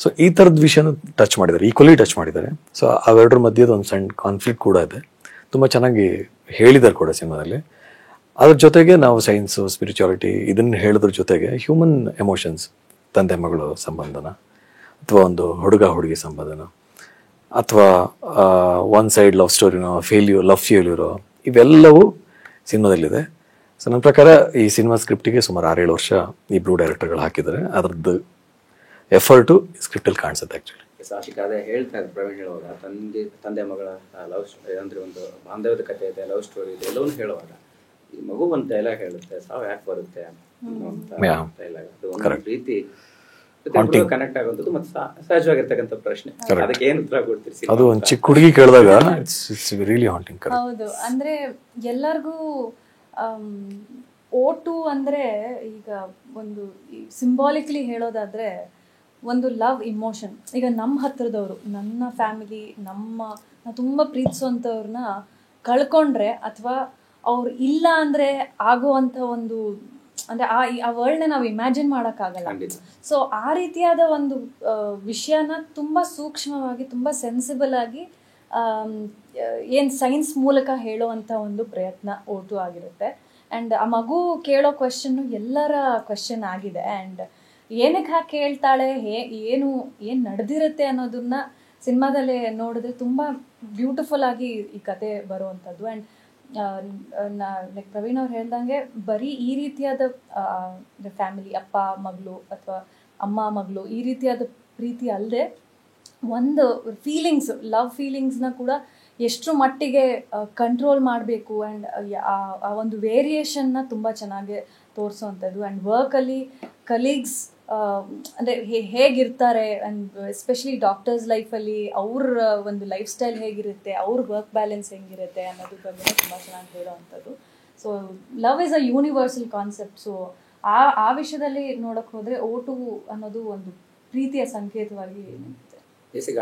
ಸೊ ಈ ಥರದ ವಿಷಯನ ಟಚ್ ಮಾಡಿದ್ದಾರೆ, ಈಕ್ವಲಿ ಟಚ್ ಮಾಡಿದ್ದಾರೆ. ಸೊ ಅವೆರಡರ ಮಧ್ಯದ ಒಂದು ಸಣ್ಣ ಕಾನ್ಫ್ಲಿಕ್ಟ್ ಕೂಡ ಇದೆ. ತುಂಬ ಚೆನ್ನಾಗಿ ಹೇಳಿದ್ದಾರೆ ಕೂಡ ಸಿನಿಮಾದಲ್ಲಿ. ಅದ್ರ ಜೊತೆಗೆ ನಾವು ಸೈನ್ಸು, ಸ್ಪಿರಿಚುಯಾಲಿಟಿ ಇದನ್ನು ಹೇಳೋದ್ರ ಜೊತೆಗೆ ಹ್ಯೂಮನ್ ಎಮೋಷನ್ಸ್, ತಂದೆ ಮಗಳು ಸಂಬಂಧನ, ಅಥವಾ ಒಂದು ಹುಡುಗ ಹುಡುಗಿ ಸಂಬಂಧನ, ಅಥವಾ ಒನ್ ಸೈಡ್ ಲವ್ ಸ್ಟೋರಿನೋ, ಲವ್ ಫೇಲ್ಯೂರೋ, ಇವೆಲ್ಲವೂ ಸಿನಿಮಾದಲ್ಲಿದೆ. ಸೊ ನನ್ನ ಪ್ರಕಾರ ಈ ಸಿನಿಮಾ ಸ್ಕ್ರಿಪ್ಟಿಗೆ ಸುಮಾರು 6-7 ವರ್ಷ ಇಬ್ಬರು ಡೈರೆಕ್ಟರ್ಗಳು ಹಾಕಿದ್ದಾರೆ. ಅದರದ್ದು ಎಫರ್ಟು ಸ್ಕ್ರಿಪ್ಟಲ್ಲಿ ಕಾಣಿಸುತ್ತೆ ಆ್ಯಕ್ಚುಲಿ. ಸಾಶಿಕ ಅದೇ ಹೇಳ್ತಾ ಇದ್ರು ಪ್ರವೀಣ್ ಹೇಳುವಾಗ, ತಂದೆ ಮಗಳ ಲವ್ ಅಂದರೆ ಒಂದು ಬಾಂಧವ್ಯದ ಕಥೆ ಇದೆ, ಲವ್ ಸ್ಟೋರಿ ಇದೆ, ಎಲ್ಲವನ್ನೂ ಹೇಳುವಾಗ ಈ ಮಗು ಒಂದು ಡೈಲಾಗ್ ಹೇಳುತ್ತೆ, ಸಾವು ಯಾಕೆ ಬರುತ್ತೆ ಡೈಲಾಗ್. ಅದು ಒಂದು ರೀತಿ ಕನೆಕ್ಟ್ ಆಗುವಂಥದ್ದು ಮತ್ತು ಸಹಜವಾಗಿರ್ತಕ್ಕಂಥ ಪ್ರಶ್ನೆ. ಅದಕ್ಕೆ ಏನು ಉತ್ತರ ಕೊಡ್ತೀರಿ? ಅದು ಒಂದು ಚಿಕ್ಕ ಹುಡುಗಿ ಕೇಳಿದಾಗ ಇಟ್ಸ್ ರಿಯಲಿ ಹಾಂಟಿಂಗ್. ಹೌದು, ಅಂದ್ರೆ ಎಲ್ಲರಿಗೂ O2 ಅಂದ್ರೆ ಈಗ ಒಂದು ಸಿಂಬಾಲಿಕ್ಲಿ ಹೇಳೋದಾದ್ರೆ ಒಂದು ಲವ್ ಇಮೋಷನ್. ಈಗ ನಮ್ಮ ಹತ್ರದವರು, ನನ್ನ ಫ್ಯಾಮಿಲಿ, ನಾ ತುಂಬ ಪ್ರೀತಿಸುವಂಥವ್ರನ್ನ ಕಳ್ಕೊಂಡ್ರೆ ಅಥವಾ ಅವ್ರು ಇಲ್ಲ ಅಂದರೆ ಆಗುವಂಥ ಒಂದು, ಅಂದರೆ ಆ ವರ್ಲ್ಡ್ನ ನಾವು ಇಮ್ಯಾಜಿನ್ ಮಾಡೋಕ್ಕಾಗಲ್ಲ. ಸೊ ಆ ರೀತಿಯಾದ ಒಂದು ವಿಷಯನ ತುಂಬ ಸೂಕ್ಷ್ಮವಾಗಿ, ತುಂಬ ಸೆನ್ಸಿಬಲ್ ಆಗಿ ಏನು ಸೈನ್ಸ್ ಮೂಲಕ ಹೇಳೋವಂಥ ಒಂದು ಪ್ರಯತ್ನ O2 ಆಗಿರುತ್ತೆ. ಆ್ಯಂಡ್ ಆ ಮಗು ಕೇಳೋ ಕ್ವೆಶನ್ನು ಎಲ್ಲರ ಕ್ವೆಶನ್ ಆಗಿದೆ. ಆ್ಯಂಡ್ ಏನಕ್ಕೆ ಹಾಕಿ ಕೇಳ್ತಾಳೆ, ಏನು ನಡೆದಿರುತ್ತೆ ಅನ್ನೋದನ್ನ ಸಿನಿಮಾದಲ್ಲೇ ನೋಡಿದ್ರೆ ತುಂಬ ಬ್ಯೂಟಿಫುಲ್ ಆಗಿ ಈ ಕತೆ ಬರುವಂಥದ್ದು. ಆ್ಯಂಡ್ ಲೈಕ್ ಪ್ರವೀಣ್ ಅವ್ರು ಹೇಳ್ದಂಗೆ ಬರೀ ಈ ರೀತಿಯಾದ ಫ್ಯಾಮಿಲಿ, ಅಪ್ಪ ಮಗಳು ಅಥವಾ ಅಮ್ಮ ಮಗಳು, ಈ ರೀತಿಯಾದ ಪ್ರೀತಿ ಅಲ್ಲದೆ ಒಂದು ಫೀಲಿಂಗ್ಸ್, ಲವ್ ಫೀಲಿಂಗ್ಸ್ನ ಕೂಡ ಎಷ್ಟು ಮಟ್ಟಿಗೆ ಕಂಟ್ರೋಲ್ ಮಾಡಬೇಕು. ಆ್ಯಂಡ್ ಆ ಒಂದು ವೇರಿಯೇಷನ್ನ ತುಂಬ ಚೆನ್ನಾಗಿ ತೋರಿಸೋವಂಥದ್ದು. ಆ್ಯಂಡ್ ವರ್ಕಲ್ಲಿ ಕಲೀಗ್ಸ್ ಅಂದರೆ ಹೇಗಿರ್ತಾರೆ, ಆ್ಯಂಡ್ ಎಸ್ಪೆಷಲಿ ಡಾಕ್ಟರ್ಸ್ ಲೈಫಲ್ಲಿ ಅವ್ರ ಒಂದು ಲೈಫ್ ಸ್ಟೈಲ್ ಹೇಗಿರುತ್ತೆ, ಅವ್ರ ವರ್ಕ್ ಬ್ಯಾಲೆನ್ಸ್ ಹೆಂಗಿರುತ್ತೆ ಅನ್ನೋದ್ರ ಬಗ್ಗೆ ತುಂಬ ಚೆನ್ನಾಗಿ ಹೇಳೋವಂಥದ್ದು. So love is a universal concept. So ಆ ವಿಷಯದಲ್ಲಿ ನೋಡೋಕೆ ಹೋದರೆ O2 ಅನ್ನೋದು ಒಂದು ಪ್ರೀತಿಯ ಸಂಕೇತವಾಗಿ ನಿಂತಿದೆ. ಈಗ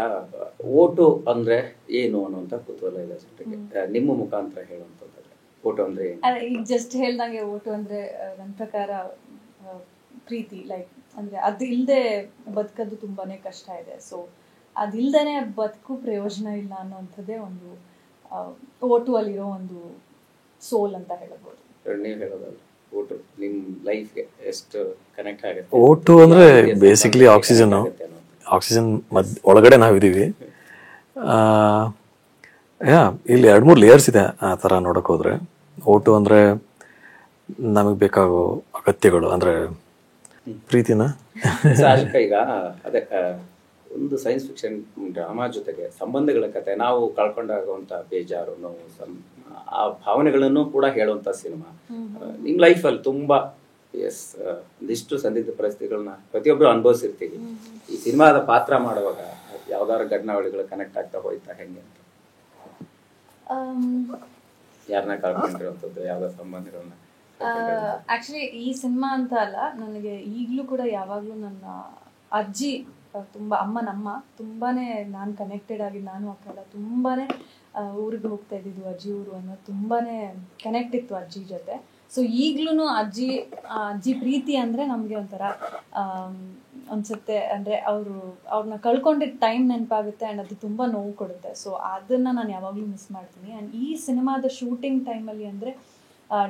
O2 ಅಂದರೆ ಏನು ಅನ್ನುವಂಥ ಕುತೂಹಲ ಇದೆ ಜನರಿಗೆ. ನಿಮ್ಮ ಮುಖಾಂತರ ಹೇಳುವಂಥದ್ದು O2 ಅಂದರೆ ಈಗ ಜಸ್ಟ್ ಹೇಳ್ದಂಗೆ O2 ಅಂದರೆ ನನ್ನ ಪ್ರಕಾರ ಪ್ರೀತಿ. ಲೈಕ್ ಅಂದರೆ ಅದು ಇಲ್ಲದೆ ಬದುಕೋದು ತುಂಬಾ ಕಷ್ಟ ಇದೆ. ಸೊ ಅದಿಲ್ದೇ ಬದುಕು ಪ್ರಯೋಜನ ಇಲ್ಲ ಅನ್ನೋಂಥದ್ದೇ ಒಂದು O2 ಅಲ್ಲಿರೋ ಒಂದು ಸೋಲ್ ಅಂತ ಹೇಳ್ಬೋದು. ನೀವು ಹೇಳೋದಲ್ಲ, O2 ನಿಮ್ಮ ಲೈಫ್ಗೆ ಎಷ್ಟು ಕನೆಕ್ಟ್ ಆಗುತ್ತೆ? O2 ಅಂದರೆ ಬೇಸಿಕ್ಲಿ ಆಕ್ಸಿಜನ್ ಒಳಗಡೆ ನಾವಿದ್ದೀವಿ. ಇಲ್ಲಿ 2-3 ಲೇಯರ್ಸ್ ಇದೆ ಆ ಥರ ನೋಡೋಕೆ ಹೋದರೆ. O2 ಅಂದರೆ ನಮಗೆ ಬೇಕಾಗೋ ಅಗತ್ಯಗಳು, ಅಂದರೆ ಪ್ರೀತಿನ. ಈಗ ಅದೇ ಒಂದು ಸೈನ್ಸ್ ಫಿಕ್ಷನ್ ಡ್ರಾಮಾ ಜೊತೆಗೆ ಸಂಬಂಧಗಳ ಕತೆ, ನಾವು ಕಳ್ಕೊಂಡಾಗುವಂಥ ಬೇಜಾರು, ನೋವು, ಆ ಭಾವನೆಗಳನ್ನು ಕೂಡ ಹೇಳುವಂಥ ಸಿನಿಮಾ. ನಿಮ್ಮ ಲೈಫಲ್ಲಿ ತುಂಬ ಒಂದಿಷ್ಟು ಸಂದಿಗ್ಧ ಪರಿಸ್ಥಿತಿಗಳನ್ನ ಪ್ರತಿಯೊಬ್ಬರು ಅನುಭವಿಸಿರ್ತೀವಿ. ಈ ಸಿನಿಮಾದ ಪಾತ್ರ ಮಾಡುವಾಗ ಯಾವ್ದಾದ್ರು ಘಟನಾವಳಿಗಳು ಕನೆಕ್ಟ್ ಆಗ್ತಾ ಹೋಯ್ತಾ, ಹೆಂಗೆ ಅಂತ? ಯಾರನ್ನ ಕಳ್ಕೊಂಡಿರುವಂಥದ್ದು, ಯಾವ್ದಾದ್ರು ಸಂಬಂಧಗಳನ್ನ? ಆ್ಯಕ್ಚುಲಿ ಈ ಸಿನಿಮಾ ಅಂತ ಅಲ್ಲ, ನನಗೆ ಈಗಲೂ ಕೂಡ ಯಾವಾಗಲೂ ನನ್ನ ಅಜ್ಜಿ ನಮ್ಮ ತುಂಬಾ ನಾನು ಕನೆಕ್ಟೆಡ್ ಆಗಿದ್ದು, ನಾನು ಅಕ್ಕ ತುಂಬಾ ಊರಿಗೆ ಹೋಗ್ತಾ ಇದ್ದಿದ್ದು, ಅಜ್ಜಿ ಊರು ಅನ್ನೋದು ತುಂಬಾ ಕನೆಕ್ಟ್ ಇತ್ತು ಅಜ್ಜಿ ಜೊತೆ. ಸೊ ಈಗಲೂ ಅಜ್ಜಿ ಪ್ರೀತಿ ಅಂದರೆ ನಮಗೆ ಒಂಥರ ಅನಿಸುತ್ತೆ. ಅಂದರೆ ಅವ್ರನ್ನ ಕಳ್ಕೊಂಡಿದ್ದ ಟೈಮ್ ನೆನಪಾಗುತ್ತೆ ಆ್ಯಂಡ್ ಅದು ತುಂಬ ನೋವು ಕೊಡುತ್ತೆ. ಸೊ ಅದನ್ನು ನಾನು ಯಾವಾಗಲೂ ಮಿಸ್ ಮಾಡ್ತೀನಿ. ಆ್ಯಂಡ್ ಈ ಸಿನಿಮಾದ ಶೂಟಿಂಗ್ ಟೈಮಲ್ಲಿ ಅಂದರೆ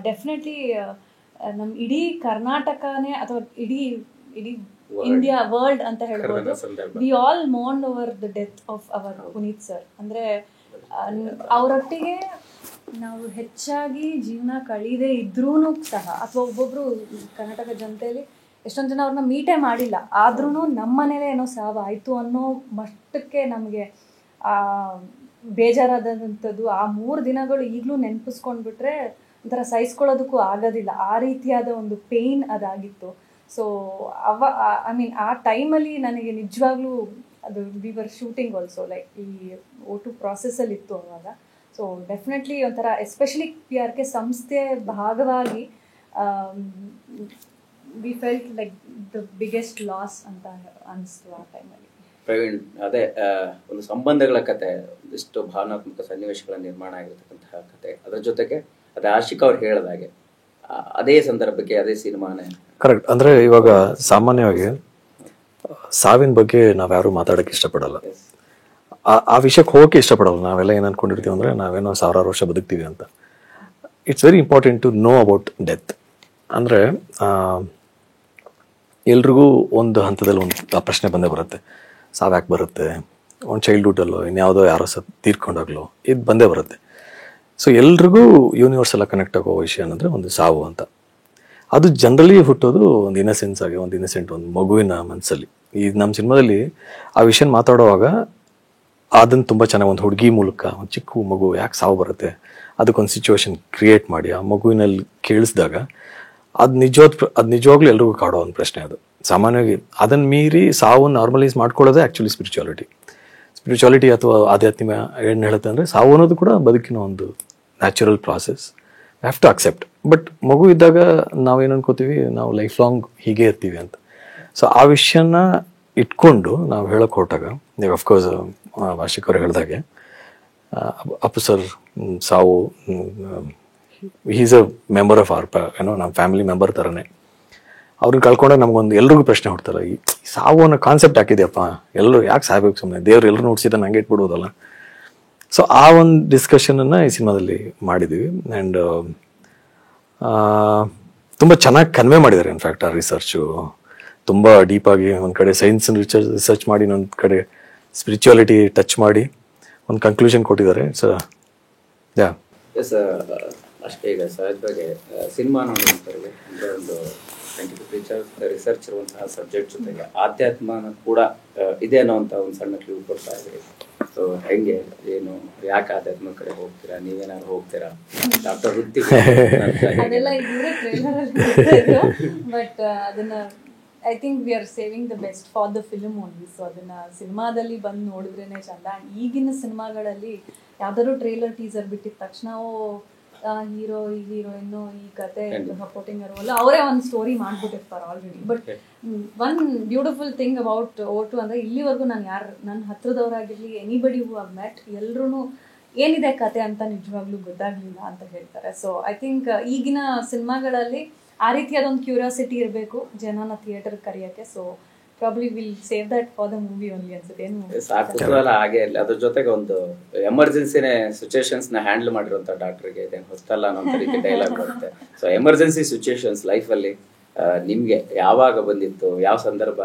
ಡೆಫಿನೆಟ್ಲಿ ನಮ್ಮ ಇಡೀ ಕರ್ನಾಟಕನೇ ಅಥವಾ ಇಡೀ ಇಂಡಿಯಾ, ವರ್ಲ್ಡ್ ಅಂತ ಹೇಳ್ಬೋದು, we all mourn over the death of our Puneet sir. ಅಂದರೆ ಅವರೊಟ್ಟಿಗೆ ನಾವು ಹೆಚ್ಚಾಗಿ ಜೀವನ ಕಳೀದೇ ಇದ್ರೂ ಸಹ, ಅಥವಾ ಒಬ್ಬೊಬ್ಬರು ಕರ್ನಾಟಕ ಜನತೆಯಲ್ಲಿ ಎಷ್ಟೊಂದು ಜನ ಅವ್ರನ್ನ ಮೀಟೇ ಮಾಡಿಲ್ಲ, ಆದ್ರೂ ನಮ್ಮ ಮನೇಲೆ ಏನೋ ಸಾವಾಯಿತು ಅನ್ನೋ ಮಟ್ಟಕ್ಕೆ ನಮಗೆ ಬೇಜಾರಾದಂಥದ್ದು. ಆ 3 ದಿನಗಳು ಈಗಲೂ ನೆನಪಿಸ್ಕೊಂಡ್ಬಿಟ್ರೆ ಒಂಥರ ಸಹಿಸ್ಕೊಳ್ಳೋದಕ್ಕೂ ಆಗೋದಿಲ್ಲ, ಆ ರೀತಿಯಾದ ಒಂದು ಪೇಯ್ನ್ ಅದಾಗಿತ್ತು. ಸೊ ಆ ಟೈಮಲ್ಲಿ ನನಗೆ ನಿಜವಾಗ್ಲೂ ಅದು we were shooting also, like ಈ O2 ಪ್ರಾಸೆಸ್ಸಲ್ಲಿ ಇತ್ತು ಅವಾಗ. ಸೊ ಡೆಫಿನೆಟ್ಲಿ ಒಂಥರ ಎಸ್ಪೆಷಲಿ PRK ಸಂಸ್ಥೆ ಭಾಗವಾಗಿ we felt like the biggest loss ಅಂತ ಅನಿಸ್ತು ಆ ಟೈಮಲ್ಲಿ. ಪ್ರವೀಣ್, ಅದೇ ಒಂದು ಸಂಬಂಧಗಳ ಕತೆ, ಒಂದಿಷ್ಟು ಭಾವನಾತ್ಮಕ ಸನ್ನಿವೇಶಗಳ ನಿರ್ಮಾಣ ಆಗಿರ್ತಕ್ಕಂತಹ ಕತೆ, ಅದರ ಜೊತೆಗೆ ಅದೇ ಆಶಿಕ್ ಅವ್ರು ಹೇಳಿದಾಗೆ ಅದೇ ಸಂದರ್ಭಕ್ಕೆ ಅದೇ ಸಿನಿಮಾನೇ ಕರೆಕ್ಟ್. ಅಂದ್ರೆ ಇವಾಗ ಸಾಮಾನ್ಯವಾಗಿ ಸಾವಿನ ಬಗ್ಗೆ ನಾವ್ಯಾರು ಮಾತಾಡಕ್ಕೆ ಇಷ್ಟಪಡಲ್ಲ, ಆ ವಿಷಯಕ್ಕೆ ಹೋಗಕ್ಕೆ ಇಷ್ಟಪಡಲ್ಲ. ನಾವೆಲ್ಲ ಏನ್ ಅನ್ಕೊಂಡಿರ್ತೀವಿ ಅಂದ್ರೆ ನಾವೇನೋ 1000 ವರ್ಷ ಬದುಕ್ತೀವಿ ಅಂತ. It's very important to know about death. ಅಂದ್ರೆ ಎಲ್ರಿಗೂ ಒಂದು ಹಂತದಲ್ಲಿ ಒಂದು ಪ್ರಶ್ನೆ ಬಂದೇ ಬರುತ್ತೆ, ಸಾವ್ಯಾಕೆ ಬರುತ್ತೆ, ಒಂದು ಚೈಲ್ಡ್ಹುಡ್ಡಲ್ಲೋ ಇನ್ಯಾವುದೋ ಯಾರೋ ತೀರ್ಕೊಂಡಾಗ್ಲೋ ಇದು ಬಂದೇ ಬರುತ್ತೆ. ಸೊ ಎಲ್ರಿಗೂ ಯೂನಿವರ್ಸ್ ಎಲ್ಲ ಕನೆಕ್ಟ್ ಆಗೋ ವಿಷಯ ಏನಂದ್ರೆ ಒಂದು ಸಾವು ಅಂತ. ಅದು ಜನರಲಿ ಹುಟ್ಟೋದು ಒಂದು ಇನ್ನಸೆನ್ಸ್ ಆಗಿ, ಒಂದು ಇನ್ನಸೆಂಟ್ ಒಂದು ಮಗುವಿನ ಮನಸ್ಸಲ್ಲಿ. ಈ ನಮ್ಮ ಸಿನಿಮಾದಲ್ಲಿ ಆ ವಿಷಯ ಮಾತಾಡುವಾಗ ಅದನ್ನು ತುಂಬ ಚೆನ್ನಾಗಿ ಒಂದು ಹುಡುಗಿ ಮೂಲಕ ಒಂದು ಚಿಕ್ಕ ಮಗು ಯಾಕೆ ಸಾವು ಬರುತ್ತೆ ಅದಕ್ಕೊಂದು ಸಿಚುವೇಶನ್ ಕ್ರಿಯೇಟ್ ಮಾಡಿ ಆ ಮಗುವಿನಲ್ಲಿ ಕೇಳಿಸಿದಾಗ ಅದು ನಿಜವಾಗ್ಲೂ ಎಲ್ರಿಗೂ ಕಾಡೋ ಒಂದು ಪ್ರಶ್ನೆ. ಅದು ಸಾಮಾನ್ಯವಾಗಿ ಅದನ್ನು ಮೀರಿ ಸಾವು ನಾರ್ಮಲೈಸ್ ಮಾಡ್ಕೊಳ್ಳೋದೇ ಆ್ಯಕ್ಚುಲಿ ಸ್ಪಿರಿಚುವಾಲಿಟಿ ಅಥವಾ ಆಧ್ಯಾತ್ಮ ಏನು ಹೇಳುತ್ತೆ ಅಂದರೆ ಸಾವು ಅನ್ನೋದು ಕೂಡ ಬದುಕಿನ ಒಂದು natural process, have to accept. But ಮಗು ಇದ್ದಾಗ ನಾವೇನು ಅನ್ಕೋತೀವಿ, ನಾವು ಲೈಫ್ ಲಾಂಗ್ ಹೀಗೆ ಇರ್ತೀವಿ ಅಂತ. ಸೊ ಆ ವಿಷಯನ ಇಟ್ಕೊಂಡು ನಾವು ಹೇಳೋಕೆ ಹೊರಟಾಗ, ಈಗ ಅಫ್ಕೋರ್ಸ್ ಆಶಿಕ್ ಅವ್ರು ಹೇಳಿದಾಗೆ ಅಪ್ಪು ಸರ್ ಸಾವು, is a member of our ನಮ್ಮ ಫ್ಯಾಮಿಲಿ ಮೆಂಬರ್ ಥರನೇ. ಅವ್ರನ್ನ ಕಳ್ಕೊಂಡಾಗ ನಮಗೊಂದು ಎಲ್ರಿಗೂ ಪ್ರಶ್ನೆ ಹುಡ್ತಾರೆ, ಈ ಸಾವು ಅನ್ನೋ ಕಾನ್ಸೆಪ್ಟ್ ಹಾಕಿದೆಯಪ್ಪ, ಎಲ್ಲರೂ ಯಾಕೆ ಸಾಯ್ಬೇಕು ಸುಮ್ಮನೆ, ದೇವ್ರು ಎಲ್ಲರೂ ನೋಡ್ಸಿದ ನಂಗೆ ಇಟ್ಬಿಡ್ಬೋದಲ್ಲ. ಸೊ ಆ ಒಂದು ಡಿಸ್ಕಷನನ್ನು ಈ ಸಿನಿಮಾದಲ್ಲಿ ಮಾಡಿದ್ದೀವಿ. ಆ್ಯಂಡ್ ತುಂಬ ಚೆನ್ನಾಗಿ ಕನ್ವೆ ಮಾಡಿದ್ದಾರೆ. ಇನ್ಫ್ಯಾಕ್ಟ್ ಆ ರಿಸರ್ಚು ತುಂಬ ಡೀಪಾಗಿ ಒಂದು ಕಡೆ ಸೈನ್ಸ್ ರಿಸರ್ಚ್ ಮಾಡಿ, ಇನ್ನೊಂದು ಕಡೆ ಸ್ಪಿರಿಚುವಾಲಿಟಿ ಟಚ್ ಮಾಡಿ ಒಂದು ಕನ್ಕ್ಲೂಷನ್ ಕೊಟ್ಟಿದ್ದಾರೆ. ಸೊ ಯಾ ಎಸ್, ಅಷ್ಟೇ. ಈಗ ಸಹಜವಾಗಿ ಸಿನಿಮಾ ನೋಡುವಂಥವ್ರಿಗೆ ಅಂದರೆ ಒಂದು ಸೈಂಟಿಫಿಕ್ ರಿಸರ್ಚ್ ಇರುವಂತಹ ಸಬ್ಜೆಕ್ಟ್ ಜೊತೆಗೆ ಆಧ್ಯಾತ್ಮನ ಕೂಡ ಇದೆ ಅನ್ನೋಂಥ ಒಂದು ಸಣ್ಣ ಕ್ಲೂ ಕೊಡ್ತಾ ಇದ್ರಿ. ಸೊ ಹೆಂಗೆ, ಏನು, ಯಾಕೆ ಆಧ್ಯಾತ್ಮ ಕಡೆ ಹೋಗ್ತೀರಾ, ನೀವೇನಾದ್ರು ಹೋಗ್ತೀರಾ, ಡಾಕ್ಟರ್ ವೃತ್ತಿ ಅದೆಲ್ಲ ಇದ್ರೆ ಬಟ್ ಅದನ್ನ I think we are saving the best for the film only. So ಅದನ್ನ ಸಿನಿಮಾದಲ್ಲಿ ಬಂದು ನೋಡಿದ್ರೇನೆ ಚಂದ. ಈಗಿನ ಸಿನಿಮಾಗಳಲ್ಲಿ ಯಾವ್ದಾದ್ರು ಟ್ರೇಲರ್ ಟೀಸರ್ ಬಿಟ್ಟಿದ ತಕ್ಷಣ ಹೀರೋ ಈ ಹೀರೋಯಿನ್ನು ಈ ಕತೆ ಸಪೋರ್ಟಿಂಗ್ ಇರೋಲ್ಲ, ಅವರೇ ಒಂದು ಸ್ಟೋರಿ ಮಾಡ್ಬಿಟ್ಟಿರ್ತಾರೆ already. But one beautiful thing about ಓಟು ಅಂದರೆ ಇಲ್ಲಿವರೆಗೂ ನಾನು ನನ್ನ ಹತ್ರದವರಾಗಿರಲಿ ಎನಿಬಡಿ ಹೂ ಆರ್ ಮೆಟ್ ಎಲ್ಲರೂ ಏನಿದೆ ಕತೆ ಅಂತ ನಿಜವಾಗ್ಲೂ ಗೊತ್ತಾಗ್ಲಿಲ್ಲ ಅಂತ ಹೇಳ್ತಾರೆ. ಸೊ ಐ ಥಿಂಕ್ ಈಗಿನ ಸಿನಿಮಾಗಳಲ್ಲಿ ಆ ರೀತಿಯಾದೊಂದು ಕ್ಯೂರಿಯಾಸಿಟಿ ಇರಬೇಕು ಜನನ ಥಿಯೇಟರ್ ಕರೆಯೋಕ್ಕೆ. So probably will save that for the movie only ಅನ್ಸುತ್ತೆ. ಸಾಕುತ್ತಲ್ಲ ಹಾಗೆ ಇರಲಿ. ಅದ್ರ ಜೊತೆಗೆ ಒಂದು ಎಮರ್ಜೆನ್ಸಿನೇ ಸಿಚುಯೇಷನ್ಸ್ ನ ಹ್ಯಾಂಡಲ್ ಮಾಡಿರುವಂತ ಡಾಕ್ಟರ್ಗೆ ಇದೇನು ಹೊಸ್ತಲ್ಲ ಅನ್ನೋ ರೀತಿ ಡೈಲಾಗ್ ಬರುತ್ತೆ. ಸೊ ಎಮರ್ಜೆನ್ಸಿ ಸಿಚುಯೇಷನ್ಸ್ ಲೈಫಲ್ಲಿ ನಿಮ್ಗೆ ಯಾವಾಗ ಬಂದಿತ್ತು, ಯಾವ ಸಂದರ್ಭ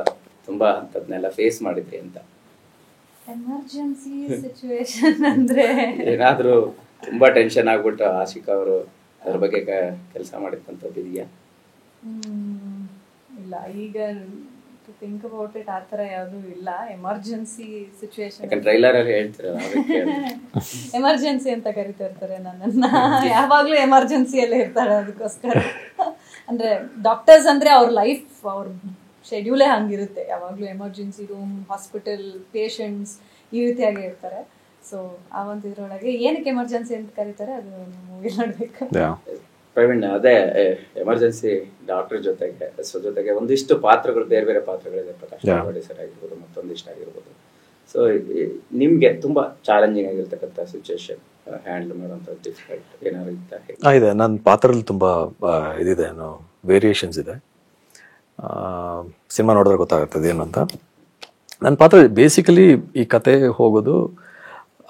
ತುಂಬಾ ಅಂತದ್ನೆಲ್ಲ ಫೇಸ್ ಮಾಡಿದ್ರಿ ಅಂತ? ಎಮರ್ಜೆನ್ಸಿ ಸಿಚುವೇಶನ್ ಅಂದ್ರೆ ಏನಾದ್ರೂ ತುಂಬಾ ಟೆನ್ಷನ್ ಆಗ್ಬಿಟ್ಟು ಆಶಿಕ್ ಅವರು ಅದ್ರ ಬಗ್ಗೆ ಕೆಲಸ ಮಾಡಿದಂಥದ್ದು ಇದೆಯಾ? ಇಲ್ಲ, ಈಗ ಥಿಂಕ್ ಅಬೌಟ್ ಇಟ್ ಆ ಥರ ಯಾವುದೂ ಇಲ್ಲ. ಎಮರ್ಜೆನ್ಸಿ ಸಿಚುವೇಶನ್ ಟ್ರೈಲರ್ ಅಲ್ಲಿ ಹೇಳ್ತಿರಲ್ಲ, ಎಮರ್ಜೆನ್ಸಿ ಅಂತ ಕರಿತಾ ಇರ್ತಾರೆ ನನ್ನನ್ನ. ಯಾವಾಗಲೂ ಎಮರ್ಜೆನ್ಸಿಯಲ್ಲೇ ಇರ್ತಾರೆ. ಅದಕ್ಕೋಸ್ಕರ ಅಂದ್ರೆ ಡಾಕ್ಟರ್ಸ್ ಅಂದ್ರೆ ಅವ್ರ ಲೈಫ್, ಅವ್ರ ಶೆಡ್ಯೂಲೇ ಹಂಗಿರುತ್ತೆ. ಯಾವಾಗಲೂ ಎಮರ್ಜೆನ್ಸಿ ರೂಮ್, ಹಾಸ್ಪಿಟಲ್, ಪೇಷಂಟ್ಸ್ ಈ ರೀತಿಯಾಗಿ ಇರ್ತಾರೆ. ಸೊ ಆ ಒಂದು ಇದರೊಳಗೆ ಏನಕ್ಕೆ ಎಮರ್ಜೆನ್ಸಿ ಅಂತ ಕರೀತಾರೆ ಅದು ಮೂವಿ ನೋಡ್ಬೇಕು. ಪ್ರವೀಣ್, ಅದೇ ಎಮರ್ಜೆನ್ಸಿ ಡಾಕ್ಟರ್ ಜೊತೆಗೆ ಒಂದಿಷ್ಟು ಪಾತ್ರಗಳು, ಬೇರೆ ಬೇರೆ ಪಾತ್ರಗಳಿದೆ. ಪ್ರಕಾಶ್ ಸರ್ ಆಗಿರ್ಬೋದು, ಮತ್ತೊಂದಿಷ್ಟು ಆಗಿರ್ಬೋದು. ಸೊ ನಿಮ್ಗೆ ತುಂಬಾ ಚಾಲೆಂಜಿಂಗ್ ಆಗಿರ್ತಕ್ಕಂಥ ಸಿಚುವೇಶನ್ ಹ್ಯಾಂಡಲ್ ಮಾಡುವಂಥದ್ದು ಡಿಫಿಕಲ್ಟ್ ಏನಾದ್ರು ಇತ್ತ? ಇದೆ, ನನ್ನ ಪಾತ್ರದಲ್ಲಿ ತುಂಬಾ ಇದಿದೆ, ವೇರಿಯೇಷನ್ಸ್ ಇದೆ. ಸಿನಿಮಾ ನೋಡಿದ್ರೆ ಗೊತ್ತಾಗ್ತದೆ ಏನು ಅಂತ. ನನ್ನ ಪಾತ್ರ ಬೇಸಿಕಲಿ ಈ ಕತೆ ಹೋಗೋದು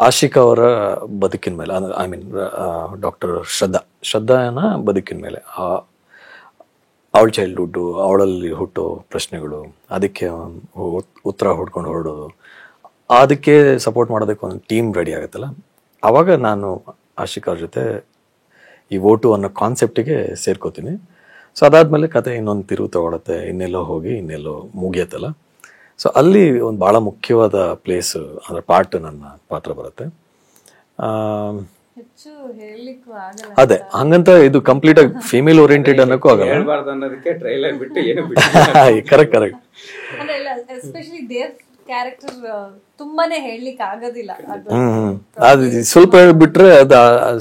ಆಶಿಕ್ ಅವರ ಬದುಕಿನ ಮೇಲೆ, ಐ ಮೀನ್ ಡಾಕ್ಟರ್ ಶ್ರದ್ಧಾನ ಬದುಕಿನ ಮೇಲೆ. ಅವಳ ಚೈಲ್ಡ್ಹುಡ್ಡು, ಅವಳಲ್ಲಿ ಹುಟ್ಟೋ ಪ್ರಶ್ನೆಗಳು, ಅದಕ್ಕೆ ಉತ್ತರ ಹುಡ್ಕೊಂಡು ಹೊರಡೋದು, ಅದಕ್ಕೆ ಸಪೋರ್ಟ್ ಮಾಡೋದಕ್ಕೆ ಒಂದು ಟೀಮ್ ರೆಡಿ ಆಗುತ್ತಲ್ಲ, ಆವಾಗ ನಾನು ಆಶಿಕ್ ಅವ್ರ ಜೊತೆ ಈ ಓಟು ಅನ್ನೋ ಕಾನ್ಸೆಪ್ಟಿಗೆ ಸೇರ್ಕೋತೀನಿ. ಸೊ ಅದಾದಮೇಲೆ ಕತೆ ಇನ್ನೊಂದು ತಿರುವು ತಗೊಳುತ್ತೆ, ಇನ್ನೆಲ್ಲೋ ಹೋಗಿ ಇನ್ನೆಲ್ಲೋ ಮುಗಿಯತ್ತಲ್ಲ. ಸೊ ಅಲ್ಲಿ ಒಂದು ಭಾಳ ಮುಖ್ಯವಾದ ಪ್ಲೇಸ್ ಅಂದರೆ ಪಾರ್ಟ್ ನನ್ನ ಪಾತ್ರ ಬರುತ್ತೆ. ಅದೇ ಹಂಗಂತ ಇದು ಕಂಪ್ಲೀಟ್ ಆಗಿ ಫೀಮೇಲ್ ಓರಿಯೆಂಟೆಡ್ ಅನ್ನೋಕ್ಕೂ ಆಗಲ್ಲ. ಅನ್ನೋದಕ್ಕೆ ಟ್ರೈಲರ್ ಬಿಟ್ಟು ಏನು ಕರೆಕ್ಟ್. ಎಸ್ಪೆಷಲಿ ದೇವ್ ಕ್ಯಾರೆಕ್ಟರ್ ತುಂಬಾನೇ ಹೇಳಲಿಕ್ಕೆ ಆಗೋದಿಲ್ಲ ಅದು. ಅದು ಸ್ವಲ್ಪ ಬಿಟ್ರೆ ಅದು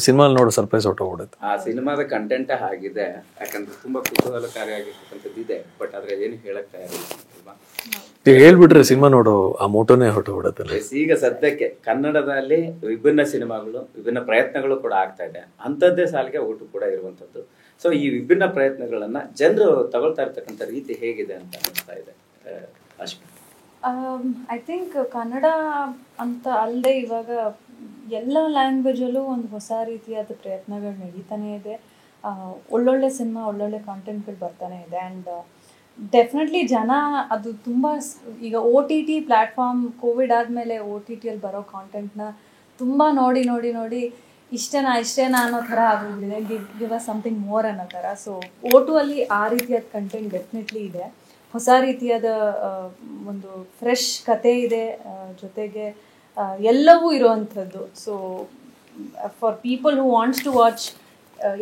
ಸಿನಿಮಾ ನೋಡೋ ಸರ್ಪ್ರೈಸ್ ಹೊಟ್ಟೋಗ್ಬಿಡುತ್ತೆ. ಆ ಸಿನಿಮಾದ ಕಂಟೆಂಟ್ ಆಗಿದೆ, ಯಾಕಂದ್ರೆ ತುಂಬಾ ಕುತೂಹಲಕಾರಿಯಾಗಿರ್ತಕ್ಕಂಥದ್ದು ಇದೆ, ಬಟ್ ಆದ್ರೆ ಏನು ಹೇಳಕ್ ತಯಾರಿಲ್ಲ ಅಲ್ವಾ? ಹೇಳ್ಬಿಟ್ರೆ ಸಿನಿಮಾ ನೋಡೋ ಆ ಮೋಟೋನೇ ಹೊಟ್ಟೋಗ್ಬಿಡುತ್ತೆ. ಈಗ ಸದ್ಯಕ್ಕೆ ಕನ್ನಡದಲ್ಲಿ ವಿಭಿನ್ನ ಸಿನಿಮಾಗಳು, ವಿಭಿನ್ನ ಪ್ರಯತ್ನಗಳು ಕೂಡ ಆಗ್ತಾ ಇದೆ, ಅಂಥದ್ದೇ ಸಾಲಿಗೆ ಓಟು ಕೂಡ ಇರುವಂತದ್ದು. ಸೊ ಈ ವಿಭಿನ್ನ ಪ್ರಯತ್ನಗಳನ್ನ ಜನರು ತಗೊಳ್ತಾ ಇರ್ತಕ್ಕಂಥ ರೀತಿ ಹೇಗಿದೆ ಅಂತ ಅನಿಸ್ತಾ ಇದೆ ಅಶ್ವಿನಿ? ಐ ಥಿಂಕ್ ಕನ್ನಡ ಅಂತ ಅಲ್ಲದೆ ಇವಾಗ ಎಲ್ಲ ಲ್ಯಾಂಗ್ವೇಜಲ್ಲೂ ಒಂದು ಹೊಸ ರೀತಿಯಾದ ಪ್ರಯತ್ನಗಳು ನಡೀತಾನೆ ಇದೆ. ಒಳ್ಳೊಳ್ಳೆ ಸಿನಿಮಾ, ಒಳ್ಳೊಳ್ಳೆ ಕಾಂಟೆಂಟ್ಗಳು ಬರ್ತಾನೆ ಇದೆ. ಆ್ಯಂಡ್ ಡೆಫಿನೆಟ್ಲಿ ಜನ ಅದು ತುಂಬ ಈಗ OTT ಪ್ಲ್ಯಾಟ್ಫಾರ್ಮ್, ಕೋವಿಡ್ ಆದಮೇಲೆ OTTಯಲ್ಲಿ ಬರೋ ಕಾಂಟೆಂಟ್ನ ತುಂಬ ನೋಡಿ ನೋಡಿ ನೋಡಿ ಇಷ್ಟೇನಾ ಅನ್ನೋ ಥರ ಆಗೋಗ್ಬಿಟ್ಟಿದೆ. ಗಿವ್ ಅಸ್ ಸಮಥಿಂಗ್ ಮೋರ್ ಅನ್ನೋ ಥರ. ಸೊ O2 ಅಲ್ಲಿ ಆ ರೀತಿಯಾದ ಕಂಟೆಂಟ್ ಡೆಫಿನೆಟ್ಲಿ ಇದೆ. ಹೊಸ ರೀತಿಯಾದ ಒಂದು ಫ್ರೆಶ್ ಕತೆ ಇದೆ, ಜೊತೆಗೆ ಎಲ್ಲವೂ ಇರುವಂಥದ್ದು. So for people who wants to watch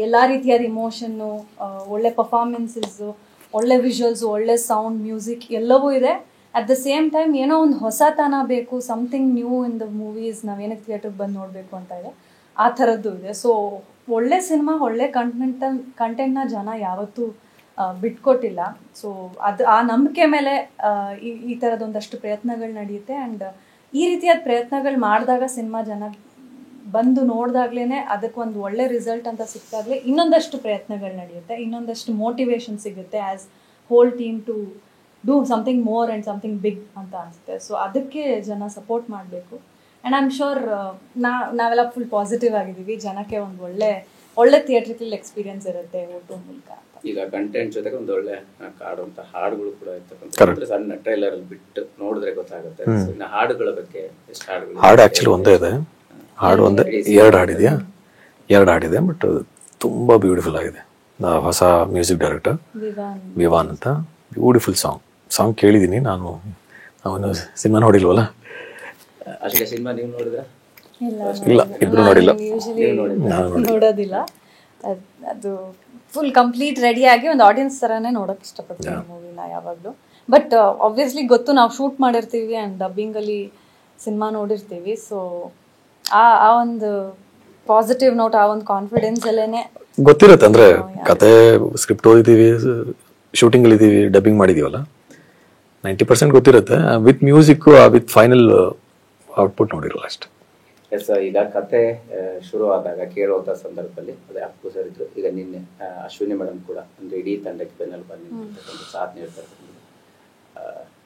ಎಲ್ಲ ರೀತಿಯಾದ ಇಮೋಷನ್ನು, ಒಳ್ಳೆ ಪರ್ಫಾರ್ಮೆನ್ಸಸ್ಸು, ಒಳ್ಳೆ ವಿಜುವಲ್ಸು, ಒಳ್ಳೆ ಸೌಂಡ್, ಮ್ಯೂಸಿಕ್ ಎಲ್ಲವೂ ಇದೆ. ಅಟ್ ದ ಸೇಮ್ ಟೈಮ್ ಏನೋ ಒಂದು ಹೊಸತನ ಬೇಕು, something new in the movies, ನಾವೇನಕ್ಕೆ ಥಿಯೇಟ್ರಿಗೆ ಬಂದು ನೋಡಬೇಕು ಅಂತ ಇದೆ, ಆ ಥರದ್ದು ಇದೆ. ಸೊ ಒಳ್ಳೆ ಸಿನಿಮಾ, ಒಳ್ಳೆ ಕಂಟೆಂಟ್ನ ಜನ ಯಾವತ್ತೂ ಬಿಟ್ಕೊಟ್ಟಿಲ್ಲ. ಸೊ ಅದು ಆ ನಂಬಿಕೆ ಮೇಲೆ ಈ ಥರದೊಂದಷ್ಟು ಪ್ರಯತ್ನಗಳು ನಡೆಯುತ್ತೆ. ಆ್ಯಂಡ್ ಈ ರೀತಿಯಾದ ಪ್ರಯತ್ನಗಳು ಮಾಡಿದಾಗ ಸಿನಿಮಾ ಜನ ಬಂದು ನೋಡಿದಾಗ್ಲೇ ಅದಕ್ಕೊಂದು ಒಳ್ಳೆ ರಿಸಲ್ಟ್ ಅಂತ ಸಿಕ್ಕಾಗಲೇ ಇನ್ನೊಂದಷ್ಟು ಪ್ರಯತ್ನಗಳು ನಡೆಯುತ್ತೆ, ಇನ್ನೊಂದಷ್ಟು ಮೋಟಿವೇಶನ್ ಸಿಗುತ್ತೆ as whole team to do something more and something big ಅಂತ ಅನಿಸುತ್ತೆ. ಸೊ ಅದಕ್ಕೆ ಜನ ಸಪೋರ್ಟ್ ಮಾಡಬೇಕು. ಆ್ಯಂಡ್ ಐ ಆಮ್ ಶೋರ್ ನಾವೆಲ್ಲ ಫುಲ್ ಪಾಸಿಟಿವ್ ಆಗಿದ್ದೀವಿ. ಜನಕ್ಕೆ ಒಂದು ಒಳ್ಳೆ ಥಿಯೇಟ್ರಿಕಲ್ ಎಕ್ಸ್ಪೀರಿಯನ್ಸ್ ಇರುತ್ತೆ O2 ಮೂಲಕ. ಈಗ ಕಂಟೆಂಟ್ ಜೊತೆಗೆ ಒಂದು ಒಳ್ಳೆ ಕಾಡುವಂತ ಹಾಡುಗಳು ಕೂಡ ಇರ್ತಕ್ಕಂಥ ಸಣ್ಣ ಟ್ರೈಲರ್ ಅಲ್ಲಿ ಬಿಟ್ಟು ನೋಡಿದ್ರೆ ಗೊತ್ತಾಗುತ್ತೆ. ಇನ್ನು ಹಾಡುಗಳ ಬಗ್ಗೆ ಎಷ್ಟು ಹಾಡುಗಳು? ಹಾಡು ಆಕ್ಚುಲಿ ಒಂದೇ ಇದೆ. ಹಾಡು ಒಂದೇ, ಎರಡು ಹಾಡಿದೆ, ಬಟ್ ತುಂಬಾ ಬ್ಯೂಟಿಫುಲ್ ಆಗಿದೆ. ಹೊಸ ಮ್ಯೂಸಿಕ್ ಡೈರೆಕ್ಟರ್ ವಿವಾನ್ ಅಂತ, ಬ್ಯೂಟಿಫುಲ್ ಸಾಂಗ್ ಕೇಳಿದ್ದೀನಿ ನಾನು. ಅವನು ಸಿನಿಮಾ ನೋಡಿಲ್ವಲ್ಲ? ಅಷ್ಟೇ. ಸಿನಿಮಾ ನೀವು ನೋಡಿದ್ರೆ? ಇಲ್ಲ, ಇಬ್ರು ನೋಡಿಲ್ಲ. ನೋಡೋದಿಲ್ಲ. ಅದು ಫುಲ್ ಕಂಪ್ಲೀಟ್ ರೆಡಿಯಾಗಿ ಒಂದು ಆಡಿಯನ್ಸ್ ಥರನೇ ನೋಡೋಕೆ ಇಷ್ಟಪಡ್ತೀನಿ ಮೂವಿನ ಯಾವಾಗಲೂ. ಬಟ್ ಆಬ್ವಿಯಸ್ಲಿ ಗೊತ್ತು, ನಾವು ಶೂಟ್ ಮಾಡಿರ್ತೀವಿ ಆ್ಯಂಡ್ ಡಬ್ಬಿಂಗಲ್ಲಿ ಸಿನಿಮಾ ನೋಡಿರ್ತೀವಿ. ಸೊ ಆ ಒಂದು ಪಾಸಿಟಿವ್ ನೋಟ್, ಆ ಒಂದು ಕಾನ್ಫಿಡೆನ್ಸ್ ಅಲ್ಲೇನೆ ಗೊತ್ತಿರುತ್ತೆ. ಅಂದ್ರೆ ಕತೆ ಸ್ಕ್ರಿಪ್ಟ್ ಓದಿದ್ದೀವಿ, ಶೂಟಿಂಗ್ ಅಲ್ಲಿ ಇದೀವಿ, ಡಬ್ಬಿಂಗ್ ಮಾಡಿದೀವಲ್ಲ, 90% ಗೊತ್ತಿರುತ್ತೆ. With music, with final output ನೋಡಿರಲ್ಲ ಅಷ್ಟೇ. ಎಸ್, ಈಗ ಕತೆ ಶುರು ಆದಾಗ ಕೇಳುವಂಥ ಸಂದರ್ಭದಲ್ಲಿ ಅದೇ ಅಪ್ಪು ಸರ್ ಇದ್ರು, ಈಗ ನಿನ್ನೆ ಅಶ್ವಿನಿ ಮೇಡಮ್ ಕೂಡ ಒಂದು ಇಡೀ ತಂಡಕ್ಕೆ ಬೆನ್ನಲ್ಲಿ ಬಂದು ಸಾಥ್ ನೀಡ್ತಾರೆ.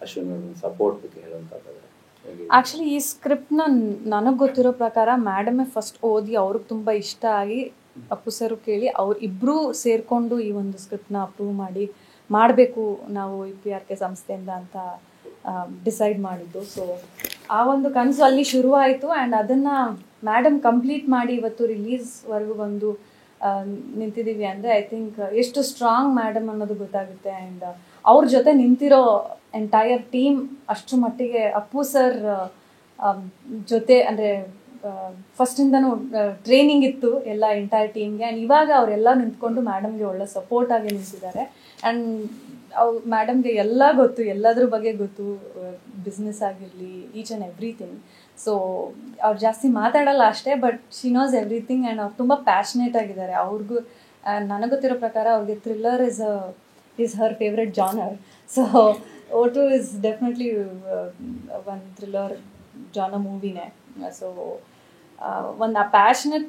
ಅಶ್ವಿನಿ ಮೇಡಮ್ ಸಪೋರ್ಟ್ ಬಗ್ಗೆ ಹೇಳುವಂಥದ್ದು. ಆ್ಯಕ್ಚುಲಿ ಈ ಸ್ಕ್ರಿಪ್ಟ್ನ ನನಗೆ ಗೊತ್ತಿರೋ ಪ್ರಕಾರ ಮೇಡಮೇ ಫಸ್ಟ್ ಓದಿ ಅವ್ರಿಗೆ ತುಂಬ ಇಷ್ಟ ಆಗಿ ಅಪ್ಪು ಸರು ಕೇಳಿ ಇಬ್ಬರೂ ಸೇರಿಕೊಂಡು ಈ ಒಂದು ಸ್ಕ್ರಿಪ್ಟ್ನ ಅಪ್ರೂವ್ ಮಾಡಬೇಕು ನಾವು PRK ಸಂಸ್ಥೆಯಿಂದ ಅಂತ ಡಿಸೈಡ್ ಮಾಡಿದ್ದು. ಸೊ ಆ ಒಂದು ಕನಸು ಅಲ್ಲಿ ಶುರುವಾಯಿತು. ಆ್ಯಂಡ್ ಅದನ್ನು ಮೇಡಮ್ ಕಂಪ್ಲೀಟ್ ಮಾಡಿ ಇವತ್ತು ರಿಲೀಸ್ವರೆಗೂ ಬಂದು ನಿಂತಿದ್ದೀವಿ ಅಂದರೆ ಐ ಥಿಂಕ್ ಎಷ್ಟು ಸ್ಟ್ರಾಂಗ್ ಮೇಡಮ್ ಅನ್ನೋದು ಗೊತ್ತಾಗುತ್ತೆ. ಆ್ಯಂಡ್ ಅವ್ರ ಜೊತೆ ನಿಂತಿರೋ ಎಂಟೈರ್ ಟೀಮ್ ಅಷ್ಟರ ಮಟ್ಟಿಗೆ ಅಪ್ಪು ಸರ್ ಜೊತೆ ಅಂದರೆ ಫಸ್ಟಿಂದನೂ ಟ್ರೈನಿಂಗ್ ಇತ್ತು ಎಲ್ಲ ಎಂಟೈರ್ ಟೀಮ್ಗೆ. ಆ್ಯಂಡ್ ಇವಾಗ ಅವರೆಲ್ಲ ನಿಂತ್ಕೊಂಡು ಮೇಡಮ್ಗೆ ಒಳ್ಳೆ ಸಪೋರ್ಟ್ ಆಗಿ ನಿಂತಿದ್ದಾರೆ. ಆ್ಯಂಡ್ ಮೇಡಮ್ಗೆ ಎಲ್ಲ ಗೊತ್ತು, ಎಲ್ಲದ್ರ ಬಗ್ಗೆ ಗೊತ್ತು, ಬಿಸ್ನೆಸ್ ಆಗಿರಲಿ, ಈಚ್ ಆ್ಯಂಡ್ ಎವ್ರಿಥಿಂಗ್. ಸೊ ಅವ್ರು ಜಾಸ್ತಿ ಮಾತಾಡಲ್ಲ ಅಷ್ಟೇ, but she knows everything. And ಅವ್ರು ತುಂಬ ಪ್ಯಾಷನೇಟ್ ಆಗಿದ್ದಾರೆ. ಅವ್ರಿಗೂ ನನಗೆ ಗೊತ್ತಿರೋ ಪ್ರಕಾರ ಅವ್ರಿಗೆ thriller is her favorite genre. So O2 is definitely one thriller genre movie ne. So one a passionate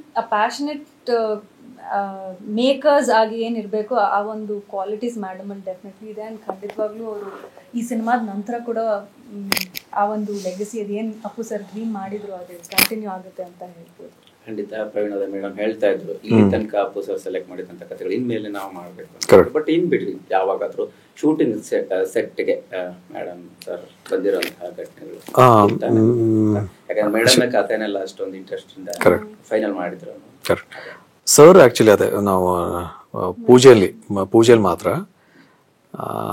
makers ಆಗಿ ಏನಿರಬೇಕು ಆ ಒಂದು ಕ್ವಾಲಿಟೀಸ್ ಮೇಡಮಲ್ಲಿ ಡೆಫಿನೆಟ್ಲಿ ಇದೆ. ಆ್ಯಂಡ್ ಖಂಡಿತವಾಗ್ಲೂ ಅವರು ಈ ಸಿನಿಮಾದ ನಂತರ ಕೂಡ ಆ ಒಂದು ಲೆಗಸಿ ಅದೇನು ಅಪ್ಪು ಸರ್ ಡ್ರೀಮ್ ಮಾಡಿದ್ರು ಅದು ಕಂಟಿನ್ಯೂ ಆಗುತ್ತೆ ಅಂತ ಹೇಳ್ಬೋದು. ಖಂಡಿತ. ಪ್ರವೀಣ್ ಮೇಡಮ್ ಹೇಳ್ತಾ ಇದ್ರು, ಇಲ್ಲಿ ತನಕ ಅಪ್ಪು ಸರ್ ಸೆಲೆಕ್ಟ್ ಮಾಡಿದಂಥ ಕಥೆಗಳು ಇನ್ಮೇಲೆ ನಾವು ಮಾಡಬೇಕು. ಬಟ್ ಇನ್ ಬಿಟ್ವಿ ಯಾವಾಗಾದ್ರೂ ಶೂಟಿಂಗ್ ಸೆಟ್ಗೆ ಮೇಡಮ್ ಸರ್ ಬಂದಿರೋಂತಹ ಘಟನೆಗಳು? ಯಾಕಂದ್ರೆ ಮೇಡಮ್ ಕಥೆನೆಲ್ಲ ಅಷ್ಟೊಂದು ಇಂಟ್ರೆಸ್ಟ್ ಇಂದ ಫೈನಲ್ ಮಾಡಿದ್ರು ಸರ್. ಆಕ್ಚುಲಿ ಅದೇ ನಾವು ಪೂಜೆಯಲ್ಲಿ ಮಾತ್ರ,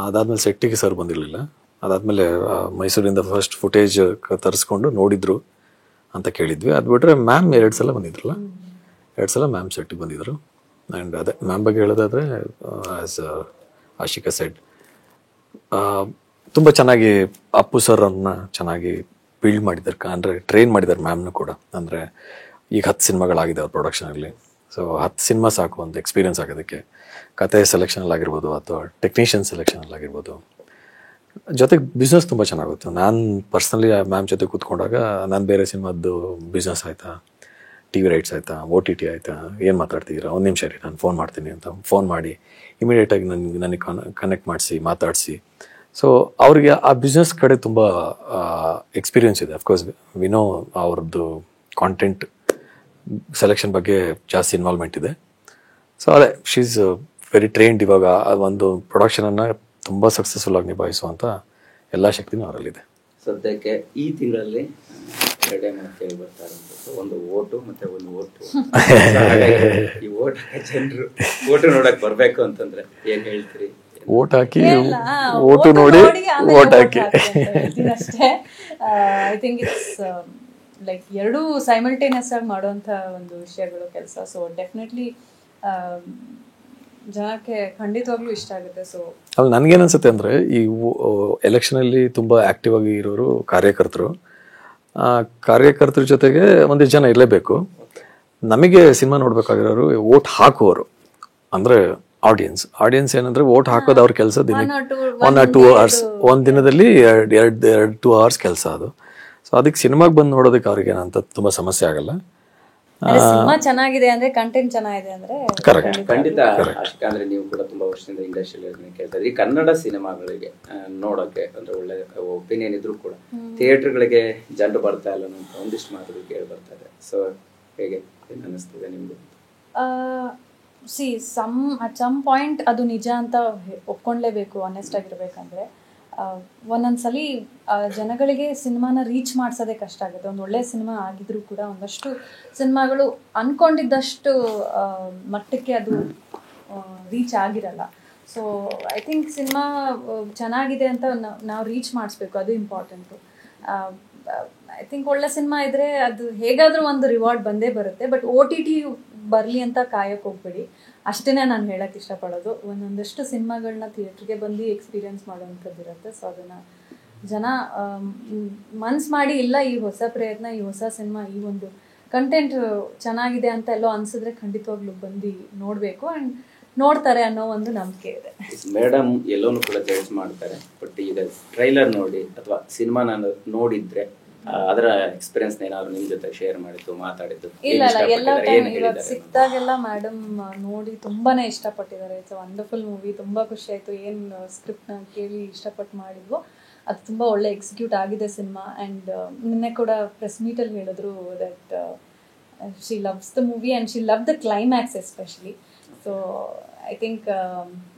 ಅದಾದ್ಮೇಲೆ ಸೆಟ್ಟಿಗೆ ಸರ್ ಬಂದಿರಲಿಲ್ಲ. ಅದಾದ್ಮೇಲೆ ಮೈಸೂರಿಂದ ಫಸ್ಟ್ ಫುಟೇಜ್ ತರಿಸ್ಕೊಂಡು ನೋಡಿದ್ರು ಅಂತ ಕೇಳಿದ್ವಿ. ಅದು ಬಿಟ್ರೆ ಮ್ಯಾಮ್ 2 ಸಲ ಬಂದಿದ್ರಲ್ಲ, 2 ಸಲ ಮ್ಯಾಮ್ ಸೆಟ್ಟಿಗೆ ಬಂದಿದ್ರು. ಆ್ಯಂಡ್ ಅದೇ ಮ್ಯಾಮ್ ಬಗ್ಗೆ ಹೇಳೋದಾದ್ರೆ ಆಸ್ ಆಶಿಕಾ ಸೆಡ್, ತುಂಬ ಚೆನ್ನಾಗಿ ಅಪ್ಪು ಸರ್ ಅನ್ನ ಚೆನ್ನಾಗಿ ಬಿಲ್ಡ್ ಮಾಡಿದ್ದಾರೆ, ಅಂದರೆ ಟ್ರೈನ್ ಮಾಡಿದ್ದಾರೆ ಮ್ಯಾಮ್ನು ಕೂಡ. ಅಂದರೆ ಈಗ 10 ಸಿನಿಮಾಗಳಾಗಿದೆ ಅವ್ರ ಪ್ರೊಡಕ್ಷನಲ್ಲಿ. ಸೊ 10 ಸಿನಿಮಾ ಸಾಕು ಒಂದು ಎಕ್ಸ್ಪೀರಿಯನ್ಸ್ ಆಗೋದಕ್ಕೆ. ಕತೆ ಸೆಲೆಕ್ಷನಲ್ಲಿ ಆಗಿರ್ಬೋದು ಅಥವಾ ಟೆಕ್ನಿಷಿಯನ್ ಸೆಲೆಕ್ಷನಲ್ಲಿ ಆಗಿರ್ಬೋದು. ಜೊತೆಗೆ ಬಿಸ್ನೆಸ್ ತುಂಬ ಚೆನ್ನಾಗುತ್ತೆ. ನಾನು ಪರ್ಸ್ನಲಿ ಮ್ಯಾಮ್ ಜೊತೆ ಕೂತ್ಕೊಂಡಾಗ ನಾನು ಬೇರೆ ಸಿನಿಮಾದ್ದು ಬಿಸ್ನೆಸ್ ಆಯಿತಾ, ಟಿ ವಿ ರೈಟ್ಸ್ ಆಯಿತಾ, OTT ಆಯಿತಾ, ಏನು ಮಾತಾಡ್ತಿದ್ದೀರಾ, ಒಂದು ನಿಮಿಷ ರೀ ನಾನು ಫೋನ್ ಮಾಡ್ತೀನಿ ಅಂತ ಫೋನ್ ಮಾಡಿ ಇಮಿಡಿಯೇಟಾಗಿ ನನಗೆ ಕನೆಕ್ಟ್ ಮಾಡಿಸಿ ಮಾತಾಡಿಸಿ. ಸೊ ಅವ್ರಿಗೆ ಆ ಬಿಸ್ನೆಸ್ ಕಡೆ ತುಂಬ ಎಕ್ಸ್ಪೀರಿಯನ್ಸ್ ಇದೆ. ಅಫ್ಕೋರ್ಸ್ ವಿನೋ ಅವ್ರದ್ದು ಕಾಂಟೆಂಟ್ ಸೆಲೆಕ್ಷನ್ ಬಗ್ಗೆ ಜಾಸ್ತಿ ಇನ್ವಾಲ್ವ್ಮೆಂಟ್ ಇದೆ. ಸೊ ಅದೇ ಶಿ ಈಸ್ ವೆರಿ ಟ್ರೈನ್ಡ್. ಇವಾಗ ಒಂದು ಪ್ರೊಡಕ್ಷನನ್ನು ತುಂಬ ಸಕ್ಸಸ್ಫುಲ್ ಆಗಿ ನಿಭಾಯಿಸುವಂಥ ಎಲ್ಲ ಶಕ್ತಿನೂ ಅವರಲ್ಲಿದೆ. ಸದ್ಯಕ್ಕೆ ಈ ತಿಂಗಳಲ್ಲಿ 2 ಮಾತು ಬರ್ತಾ ಇರುವಂಥದ್ದು, ಒಂದು ಓಟು ಮತ್ತೆ ಒಂದು ಓಟು. ಈ ಓಟ್ ಜನರು ಓಟು ನೋಡಕ್ ಬರ್ಬೇಕು ಅಂತಂದ್ರೆ ಏನ್ ಹೇಳ್ತೀರಿ? ಓಟ್ ಹಾಕಿ ಓಟು ನೋಡಿ ಓಟ್ ಹಾಕಿ ಅಷ್ಟೇ. ಐ ಥಿಂಕ್ ಇಟ್ಸ್ ಲೈಕ್ ಎರಡೂ ಸೈಮಲ್ಟೇನಿಯಸ್ ಆಗಿ ಮಾಡುವಂಥ ಒಂದು ವಿಷಯಗಳು ಕೆಲಸ. ಸೊ ಡೆಫಿನೆಟ್ಲಿ ಜನಕ್ಕೆ ಖಂಡಿತವಾಗ್ಲೂ ಇಷ್ಟ ಆಗುತ್ತೆ. ಸೊ ಅಲ್ಲಿ ನನಗೇನು ಅನ್ಸುತ್ತೆ ಅಂದರೆ, ಈ ಎಲೆಕ್ಷನಲ್ಲಿ ತುಂಬ ಆ್ಯಕ್ಟಿವ್ ಆಗಿ ಇರೋರು ಕಾರ್ಯಕರ್ತರು. ಕಾರ್ಯಕರ್ತರ ಜೊತೆಗೆ ಒಂದಿಷ್ಟು ಜನ ಇರಲೇಬೇಕು. ನಮಗೆ ಸಿನಿಮಾ ನೋಡ್ಬೇಕಾಗಿರೋರು ಓಟ್ ಹಾಕುವವರು, ಅಂದರೆ ಆಡಿಯನ್ಸ್ ಏನಂದ್ರೆ ಓಟ್ ಹಾಕೋದು ಅವ್ರ ಕೆಲಸ. ದಿನಕ್ಕೆ 1 or 2 hours, ಒಂದು ದಿನದಲ್ಲಿ 2 hours ಕೆಲಸ ಅದು. ಸೊ ಅದಕ್ಕೆ ಸಿನಿಮಾಗೆ ಬಂದು ನೋಡೋದಕ್ಕೆ ಅವ್ರಿಗೆ ಏನಂತ ತುಂಬ ಸಮಸ್ಯೆ ಆಗಲ್ಲ. ಸಿನಿಮಾ ಚೆನ್ನಾಗಿದೆ ಅಂದ್ರೆ, ಕಂಟೆಂಟ್ ಚೆನ್ನಾಗಿದೆ ಅಂದ್ರೆ ಖಂಡಿತ. ಅಷ್ಟೇ ಅಂದ್ರೆ ನೀವು ಕೂಡ ತುಂಬಾ ವರ್ಷದಿಂದ ಇಂಡಸ್ಟ್ರಿಯಲ್ಲಿ ಕೇಳ್ತಾ ಇದ್ರಿ, ಕನ್ನಡ ಸಿನಿಮಾಗಳಿಗೆ ನೋಡೋಕೆ ಅಂದ್ರೆ ಒಳ್ಳೆ ಒಪಿನಿಯನ್ ಇದ್ರು ಕೂಡ ಥಿಯೇಟರ್ಗಳಿಗೆ ಜನರು ಬರ್ತಾ ಇಲ್ಲ ಅಂತ ಒಂದಿಷ್ಟು ಮಾತುಗಳು ಕೇಳಿ ಬರ್ತಾ ಇದೆ. ಸೊ ಹೇಗೆ ಏನು ಅನಿಸ್ತದೆ ನಿಮ್ಗೆ? ಅಟ್ ಸಮ್ ಪಾಯಿಂಟ್ ಅದು ನಿಜ ಅಂತ ಒಪ್ಕೊಂಡ್ಲೇಬೇಕು, ಆನೆಸ್ಟ್ ಆಗಿರ್ಬೇಕಂದ್ರೆ. ಒಂದೊಂದ್ಸಲಿ ಜನಗಳಿಗೆ ಸಿನಿಮಾನ ರೀಚ್ ಮಾಡ್ಸೋದೇ ಕಷ್ಟ ಆಗುತ್ತೆ. ಒಂದು ಒಳ್ಳೆ ಸಿನಿಮಾ ಆಗಿದ್ರು ಕೂಡ ಒಂದಷ್ಟು ಸಿನಿಮಾಗಳು ಅನ್ಕೊಂಡಿದ್ದಷ್ಟು ಮಟ್ಟಕ್ಕೆ ಅದು ರೀಚ್ ಆಗಿರಲ್ಲ. ಸೊ ಐ ಥಿಂಕ್ ಸಿನಿಮಾ ಚೆನ್ನಾಗಿದೆ ಅಂತ ನಾವು ರೀಚ್ ಮಾಡಿಸ್ಬೇಕು, ಅದು ಇಂಪಾರ್ಟೆಂಟು. ಐ ಥಿಂಕ್ ಒಳ್ಳೆ ಸಿನಿಮಾ ಇದ್ರೆ ಅದು ಹೇಗಾದರೂ ಒಂದು ರಿವಾರ್ಡ್ ಬಂದೇ ಬರುತ್ತೆ. ಬಟ್ OTT ಬರಲಿ ಅಂತ ಕಾಯಕ್ಕೆ ಹೋಗ್ಬೇಡಿ, ಅಷ್ಟೇ ನಾನು ಹೇಳಕ್ಕೆ ಇಷ್ಟಪಡೋದು. ಒಂದೊಂದಷ್ಟು ಸಿನಿಮಾಗಳನ್ನ ಥಿಯೇಟ್ರಿಗೆ ಬಂದು ಎಕ್ಸ್ಪೀರಿಯನ್ಸ್ ಮಾಡುವಂಥದ್ದು ಇರುತ್ತೆ. ಸೊ ಅದನ್ನು ಜನ ಮನ್ಸು ಮಾಡಿ, ಇಲ್ಲ ಈ ಹೊಸ ಪ್ರಯತ್ನ, ಈ ಹೊಸ ಸಿನಿಮಾ, ಈ ಒಂದು ಕಂಟೆಂಟ್ ಚೆನ್ನಾಗಿದೆ ಅಂತ ಎಲ್ಲೋ ಅನ್ಸಿದ್ರೆ ಖಂಡಿತವಾಗ್ಲೂ ಬಂದು ನೋಡಬೇಕು ಆ್ಯಂಡ್ ನೋಡ್ತಾರೆ ಅನ್ನೋ ಒಂದು ನಂಬಿಕೆ ಇದೆ. ಮೇಡಮ್ ಎಲ್ಲೋನು ಕೂಡ ಜಡ್ಜ್ ಮಾಡ್ತಾರೆ, ಬಟ್ ಈಗ ಟ್ರೈಲರ್ ನೋಡಿ ಅಥವಾ ಸಿನಿಮಾನ ನೋಡಿದ್ರೆ ಅದರ ಎಕ್ಸ್ಪೀರಿಯನ್ಸ್ ಏನಾದ್ರು ನಿಮ್ ಜೊತೆ ಶೇರ್ ಮಾಡಿದ್ದು, ಮಾತಾಡಿದ್ದು? ಇಲ್ಲ ಎಲ್ಲ ಟೈಮ್ ಇವಾಗ ಸಿಕ್ತಾಗೆಲ್ಲ ಮೇಡಮ್ ನೋಡಿ ತುಂಬಾನೇ ಇಷ್ಟಪಟ್ಟಿದ್ದಾರೆ. ಇಟ್ಸ್ ವಂಡರ್ಫುಲ್ ಮೂವಿ, ತುಂಬಾ ಖುಷಿ ಆಯ್ತು. ಏನು ಸ್ಕ್ರಿಪ್ಟ್ನ ಕೇಳಿ ಇಷ್ಟಪಟ್ಟು ಮಾಡಿದ್ವು ಅದು ತುಂಬಾ ಒಳ್ಳೆ ಎಕ್ಸಿಕ್ಯೂಟ್ ಆಗಿದೆ ಸಿನಿಮಾ. ಆ್ಯಂಡ್ ನಿನ್ನೆ ಕೂಡ ಪ್ರೆಸ್ ಮೀಟಲ್ಲಿ ಹೇಳಿದ್ರು that she loves the movie and she love the climax especially. So I think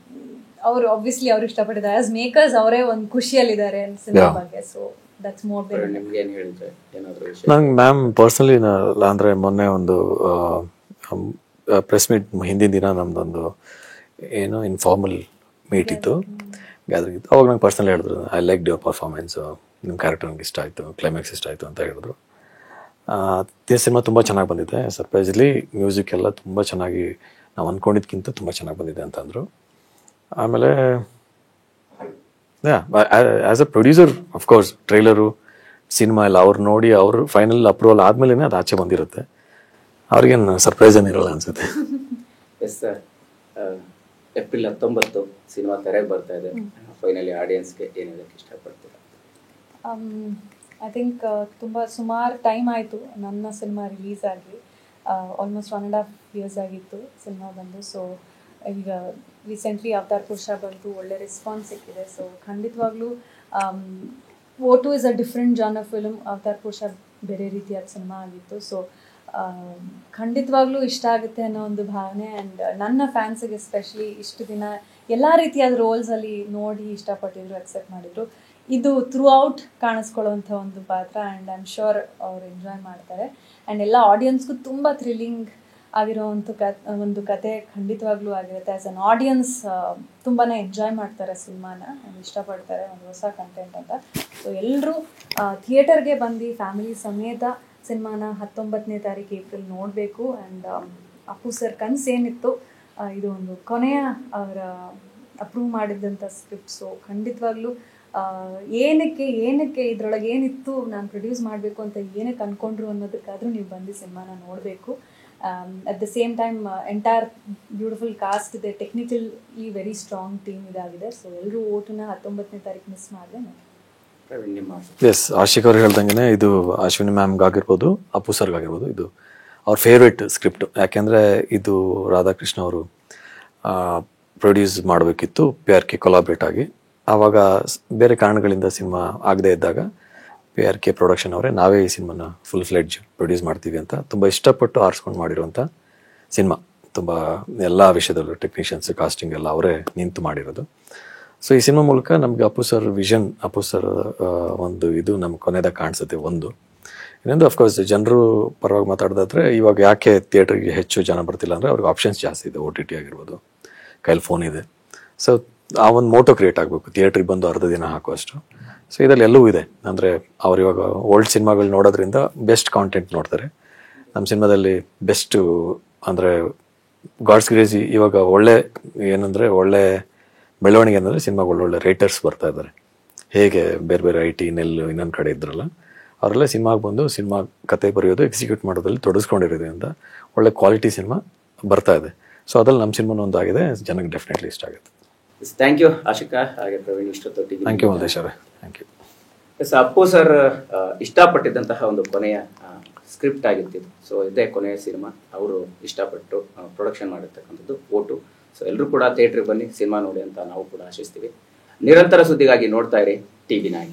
ಅವರು ಆಬ್ವಿಯಸ್ಲಿ ಅವ್ರು ಇಷ್ಟಪಟ್ಟಿದ್ದಾರೆ. ಆಸ್ ಮೇಕರ್ಸ್ ಅವರೇ ಒಂದು ಖುಷಿಯಲ್ಲಿದ್ದಾರೆ ಸಿನಿಮಾ ಬಗ್ಗೆ. So that's more than. ನಿಮ್ಗೆ ಏನು ಹೇಳಿದ್ರೆ ಏನಾದರೂ ವಿಷಯ? ನಂಗೆ ಮ್ಯಾಮ್ ಪರ್ಸನಲಿ ಅಂದರೆ ಮೊನ್ನೆ ಒಂದು ಪ್ರೆಸ್ ಮೀಟ್ ಹಿಂದಿನ ದಿನ ನಮ್ದೊಂದು ಏನೋ ಇನ್ಫಾರ್ಮಲ್ ಮೀಟ್ ಇತ್ತು, ಗ್ಯಾದರಿಂಗ್ ಇತ್ತು. ಅವಾಗ ನಂಗೆ ಪರ್ಸನಲಿ ಹೇಳಿದ್ರು, ಐ ಲೈಕ್ ಯುವರ್ ಪರ್ಫಾರ್ಮೆನ್ಸು, ನಿಮ್ಮ ಕ್ಯಾರೆಕ್ಟರ್ ನಂಗೆ ಇಷ್ಟ ಆಯಿತು, ಕ್ಲೈಮ್ಯಾಕ್ಸ್ ಇಷ್ಟ ಆಯಿತು ಅಂತ ಹೇಳಿದ್ರು. ಸಿನಿಮಾ ತುಂಬ ಚೆನ್ನಾಗಿ ಬಂದಿದೆ. ಸರ್ಪ್ರೈಸ್ಲಿ ಮ್ಯೂಸಿಕ್ ಎಲ್ಲ ತುಂಬ ಚೆನ್ನಾಗಿ ನಾವು ಅಂದ್ಕೊಂಡಿದ್ದಕ್ಕಿಂತ ತುಂಬ ಚೆನ್ನಾಗಿ ಬಂದಿದೆ ಅಂತಂದರು. ಆಮೇಲೆ as a producer of course trailer cinema ಎಲ್ಲ ಅವ್ರು ನೋಡಿ ಅವರು ಫೈನಲ್ ಅಪ್ರೂವಲ್ ಆದಮೇಲೆ ಅದು ಆಚೆ ಬಂದಿರುತ್ತೆ. ಅವ್ರಿಗೇನು ಸರ್ಪ್ರೈಸ್ ಏನಿರಲ್ಲ ಅನ್ಸುತ್ತೆ. ಎಸ್ ಸರ್, ಏಪ್ರಿಲ್ 19 ಸಿನಿಮಾ ತೆರೆಗೆ ಬರ್ತಾ ಇದೆ. ಫೈನಲಿ ಆಡಿಯನ್ಸ್ಗೆ ಏನು ಹೇಳಕ್ಕೆ ಇಷ್ಟಪಡ್ತೀರಾ? ಐ ಥಿಂಕ್ ತುಂಬ ಸುಮಾರು ಟೈಮ್ ಆಯಿತು ನನ್ನ ಸಿನಿಮಾ ರಿಲೀಸ್ ಆಗಿ. ಆಲ್ಮೋಸ್ಟ್ 1.5 years ಆಗಿತ್ತು ಸಿನಿಮಾ ಬಂದು. ಸೊ ಈಗ ರೀಸೆಂಟ್ಲಿ ಅವತಾರ್ ಪುರುಷ ಬಂತು, ಒಳ್ಳೆ ರೆಸ್ಪಾನ್ಸ್ ಸಿಕ್ಕಿದೆ. ಸೊ ಖಂಡಿತವಾಗ್ಲೂ vote is a different genre film. Avatar ಪುರುಷ ಬೇರೆ ರೀತಿಯಾದ ಸಿನಿಮಾ ಆಗಿತ್ತು. ಸೊ ಖಂಡಿತವಾಗ್ಲೂ ಇಷ್ಟ ಆಗುತ್ತೆ ಅನ್ನೋ ಒಂದು ಭಾವನೆ. ಆ್ಯಂಡ್ ನನ್ನ ಫ್ಯಾನ್ಸಿಗೆ ಎಸ್ಪೆಷಲಿ ಇಷ್ಟು ದಿನ ಎಲ್ಲ ರೀತಿಯಾದ ರೋಲ್ಸಲ್ಲಿ ನೋಡಿ ಇಷ್ಟಪಟ್ಟಿದ್ರು, ಅಕ್ಸೆಪ್ಟ್ ಮಾಡಿದರು. ಇದು ಥ್ರೂ ಔಟ್ ಕಾಣಿಸ್ಕೊಳ್ಳುವಂಥ ಒಂದು ಪಾತ್ರ. ಆ್ಯಂಡ್ ಐ ಆಮ್ ಶ್ಯೂರ್ ಅವ್ರು ಎಂಜಾಯ್ ಮಾಡ್ತಾರೆ. ಆ್ಯಂಡ್ ಎಲ್ಲ ಆಡಿಯನ್ಸ್ಗೂ ತುಂಬ ಥ್ರಿಲ್ಲಿಂಗ್ ಆಗಿರೋವಂಥ ಒಂದು ಕತೆ ಖಂಡಿತವಾಗ್ಲೂ ಆಗಿರುತ್ತೆ. ಆ್ಯಸ್ ಅನ್ ಆಡಿಯನ್ಸ್ ತುಂಬಾ ಎಂಜಾಯ್ ಮಾಡ್ತಾರೆ ಸಿನಿಮಾನ, ಇಷ್ಟಪಡ್ತಾರೆ, ಒಂದು ಹೊಸ ಕಂಟೆಂಟ್ ಅಂತ. ಸೊ ಎಲ್ಲರೂ ಥಿಯೇಟರ್ಗೆ ಬಂದು ಫ್ಯಾಮಿಲಿ ಸಮೇತ ಸಿನಿಮಾನ 19ನೇ ತಾರೀಕು ಏಪ್ರಿಲ್ ನೋಡಬೇಕು. ಆ್ಯಂಡ್ ಅಪ್ಪು ಸರ್ ಕನಸು ಏನಿತ್ತು, ಇದು ಒಂದು ಕೊನೆಯ ಅವರ ಅಪ್ರೂವ್ ಮಾಡಿದ್ದಂಥ ಸ್ಕ್ರಿಪ್ಟ್. ಸೊ ಖಂಡಿತವಾಗ್ಲೂ ಏನಕ್ಕೆ ಇದ್ರೊಳಗೆ ಏನಿತ್ತು, ನಾನು ಪ್ರೊಡ್ಯೂಸ್ ಮಾಡಬೇಕು ಅಂತ ಏನಕ್ಕೆ ಅಂದ್ಕೊಂಡ್ರು ಅನ್ನೋದಕ್ಕಾದರೂ ನೀವು ಬಂದು ಸಿನಿಮಾನ ನೋಡಬೇಕು. At the same time entire beautiful cost ಇದೆ, ಟೆಕ್ನಿಕಲಿ ವೆರಿ ಸ್ಟ್ರಾಂಗ್ ಟೀಮ್ ಇದಾಗಿದೆ. ಸೊ ಎಲ್ಲರೂ ಓಟನ್ನ 19ನೇ ತಾರೀಕು ಮಿಸ್ ಮಾಡಿದೆ. ಎಸ್, ಆಶಿಕ್ ಅವ್ರು ಹೇಳ್ದಂಗೆ ಇದು ಅಶ್ವಿನಿ ಮ್ಯಾಮ್ಗಾಗಿರ್ಬೋದು, ಅಪ್ಪು ಸರ್ಗಾಗಿರ್ಬೋದು, ಇದು ಅವ್ರ ಫೇವ್ರೇಟ್ ಸ್ಕ್ರಿಪ್ಟ್. ಯಾಕೆಂದರೆ ಇದು ರಾಧಾಕೃಷ್ಣ ಅವರು ಪ್ರೊಡ್ಯೂಸ್ ಮಾಡಬೇಕಿತ್ತು PRK ಕೊಲಾಬ್ರೇಟ್ ಆಗಿ. ಆವಾಗ ಬೇರೆ ಕಾರಣಗಳಿಂದ ಸಿನಿಮಾ ಆಗದೇ ಇದ್ದಾಗ PRK ಪ್ರೊಡಕ್ಷನ್ ಅವರೇ ನಾವೇ ಈ ಸಿನಿಮಾನ ಫುಲ್ ಫ್ಲೆಡ್ಜ್ ಪ್ರೊಡ್ಯೂಸ್ ಮಾಡ್ತೀವಿ ಅಂತ ತುಂಬ ಇಷ್ಟಪಟ್ಟು ಆರಿಸ್ಕೊಂಡು ಮಾಡಿರುವಂಥ ಸಿನಿಮಾ. ತುಂಬ ಎಲ್ಲ ವಿಷಯದಲ್ಲೂ ಟೆಕ್ನಿಷಿಯನ್ಸ್, ಕಾಸ್ಟಿಂಗ್ ಎಲ್ಲ ಅವರೇ ನಿಂತು ಮಾಡಿರೋದು. ಸೊ ಈ ಸಿನಿಮಾ ಮೂಲಕ ನಮಗೆ Appu sir vision, Appu sir ಒಂದು ಇದು ನಮ್ಗೆ ಕೊನೆದಾಗ ಕಾಣಿಸುತ್ತೆ. ಇನ್ನೊಂದು ಅಫ್ಕೋರ್ಸ್ ಜನರು ಪರವಾಗಿ ಮಾತಾಡೋದಾದ್ರೆ, ಇವಾಗ ಯಾಕೆ ಥಿಯೇಟ್ರಿಗೆ ಹೆಚ್ಚು ಜನ ಬರ್ತಿಲ್ಲ ಅಂದರೆ ಅವ್ರಿಗೆ ಆಪ್ಷನ್ಸ್ ಜಾಸ್ತಿ ಇದೆ. OTT ಆಗಿರ್ಬೋದು, ಕೈಲಿ ಫೋನ್ ಇದೆ. ಸೊ ಆ ಒಂದು ಮೋಟೋ ಕ್ರಿಯೇಟ್ ಆಗಬೇಕು, ಥಿಯೇಟ್ರಿಗೆ ಬಂದು ಅರ್ಧ ದಿನ ಹಾಕುವಷ್ಟು. ಸೊ ಇದರಲ್ಲಿ ಎಲ್ಲವೂ ಇದೆ. ಅಂದರೆ ಅವ್ರು ಇವಾಗ ಓಲ್ಡ್ ಸಿನಿಮಾಗಳು ನೋಡೋದ್ರಿಂದ ಬೆಸ್ಟ್ ಕಾಂಟೆಂಟ್ ನೋಡ್ತಾರೆ. ನಮ್ಮ ಸಿನಿಮಾದಲ್ಲಿ ಬೆಸ್ಟು ಅಂದರೆ ಗಾಡ್ಸ್ ಗ್ರೇಸಿ ಇವಾಗ ಒಳ್ಳೆ ಒಳ್ಳೆ ಬೆಳವಣಿಗೆ ಅಂದರೆ ಸಿನಿಮಾಗೆ ಒಳ್ಳೊಳ್ಳೆ ರೈಟರ್ಸ್ ಬರ್ತಾ ಇದ್ದಾರೆ. ಹೇಗೆ ಬೇರೆ ಬೇರೆ IT, ನೆಲ್ಲು, ಇನ್ನೊಂದು ಕಡೆ ಇದ್ರಲ್ಲ, ಅವರೆಲ್ಲ ಸಿನಿಮಾಗೆ ಬಂದು ಸಿನಿಮಾ ಕತೆ ಬರೆಯೋದು, ಎಕ್ಸಿಕ್ಯೂಟ್ ಮಾಡೋದ್ರಲ್ಲಿ ತೊಡಗಿಸ್ಕೊಂಡಿರೋದ್ರಿಂದ ಒಳ್ಳೆ ಕ್ವಾಲಿಟಿ ಸಿನಿಮಾ ಬರ್ತಾ ಇದೆ. ಸೊ ಅದ್ರಲ್ಲಿ ನಮ್ಮ ಸಿನಿಮಾನೂ ಒಂದು ಆಗಿದೆ, ಜನಕ್ಕೆ ಡೆಫಿನೆಟ್ಲಿ ಇಷ್ಟ ಆಗುತ್ತೆ. ಥ್ಯಾಂಕ್ ಯು ಆಶಿಕಾ, ಹಾಗೆ ಪ್ರವೀಣ್ ಇಷ್ಟೊತ್ತಿಗೆ. ಥ್ಯಾಂಕ್ ಯು ಮಲ್ಲೇಶ್ ಅವರೇ, ಥ್ಯಾಂಕ್ ಯು. ಅಪ್ಪು ಸರ್ ಇಷ್ಟಪಟ್ಟಿದ್ದಂತಹ ಒಂದು ಕೊನೆಯ ಸ್ಕ್ರಿಪ್ಟ್ ಆಗಿತ್ತು. ಸೊ ಇದೇ ಕೊನೆಯ ಸಿನಿಮಾ ಅವರು ಇಷ್ಟಪಟ್ಟು ಪ್ರೊಡಕ್ಷನ್ ಮಾಡಿರ್ತಕ್ಕಂಥದ್ದು ಓಟು. ಸೊ ಎಲ್ಲರೂ ಕೂಡ ಥಿಯೇಟ್ರಿಗೆ ಬನ್ನಿ, ಸಿನಿಮಾ ನೋಡಿ ಅಂತ ನಾವು ಕೂಡ ಆಶಿಸ್ತೀವಿ. ನಿರಂತರ ಸುದ್ದಿಗಾಗಿ ನೋಡ್ತಾ ಇರಿ TV9.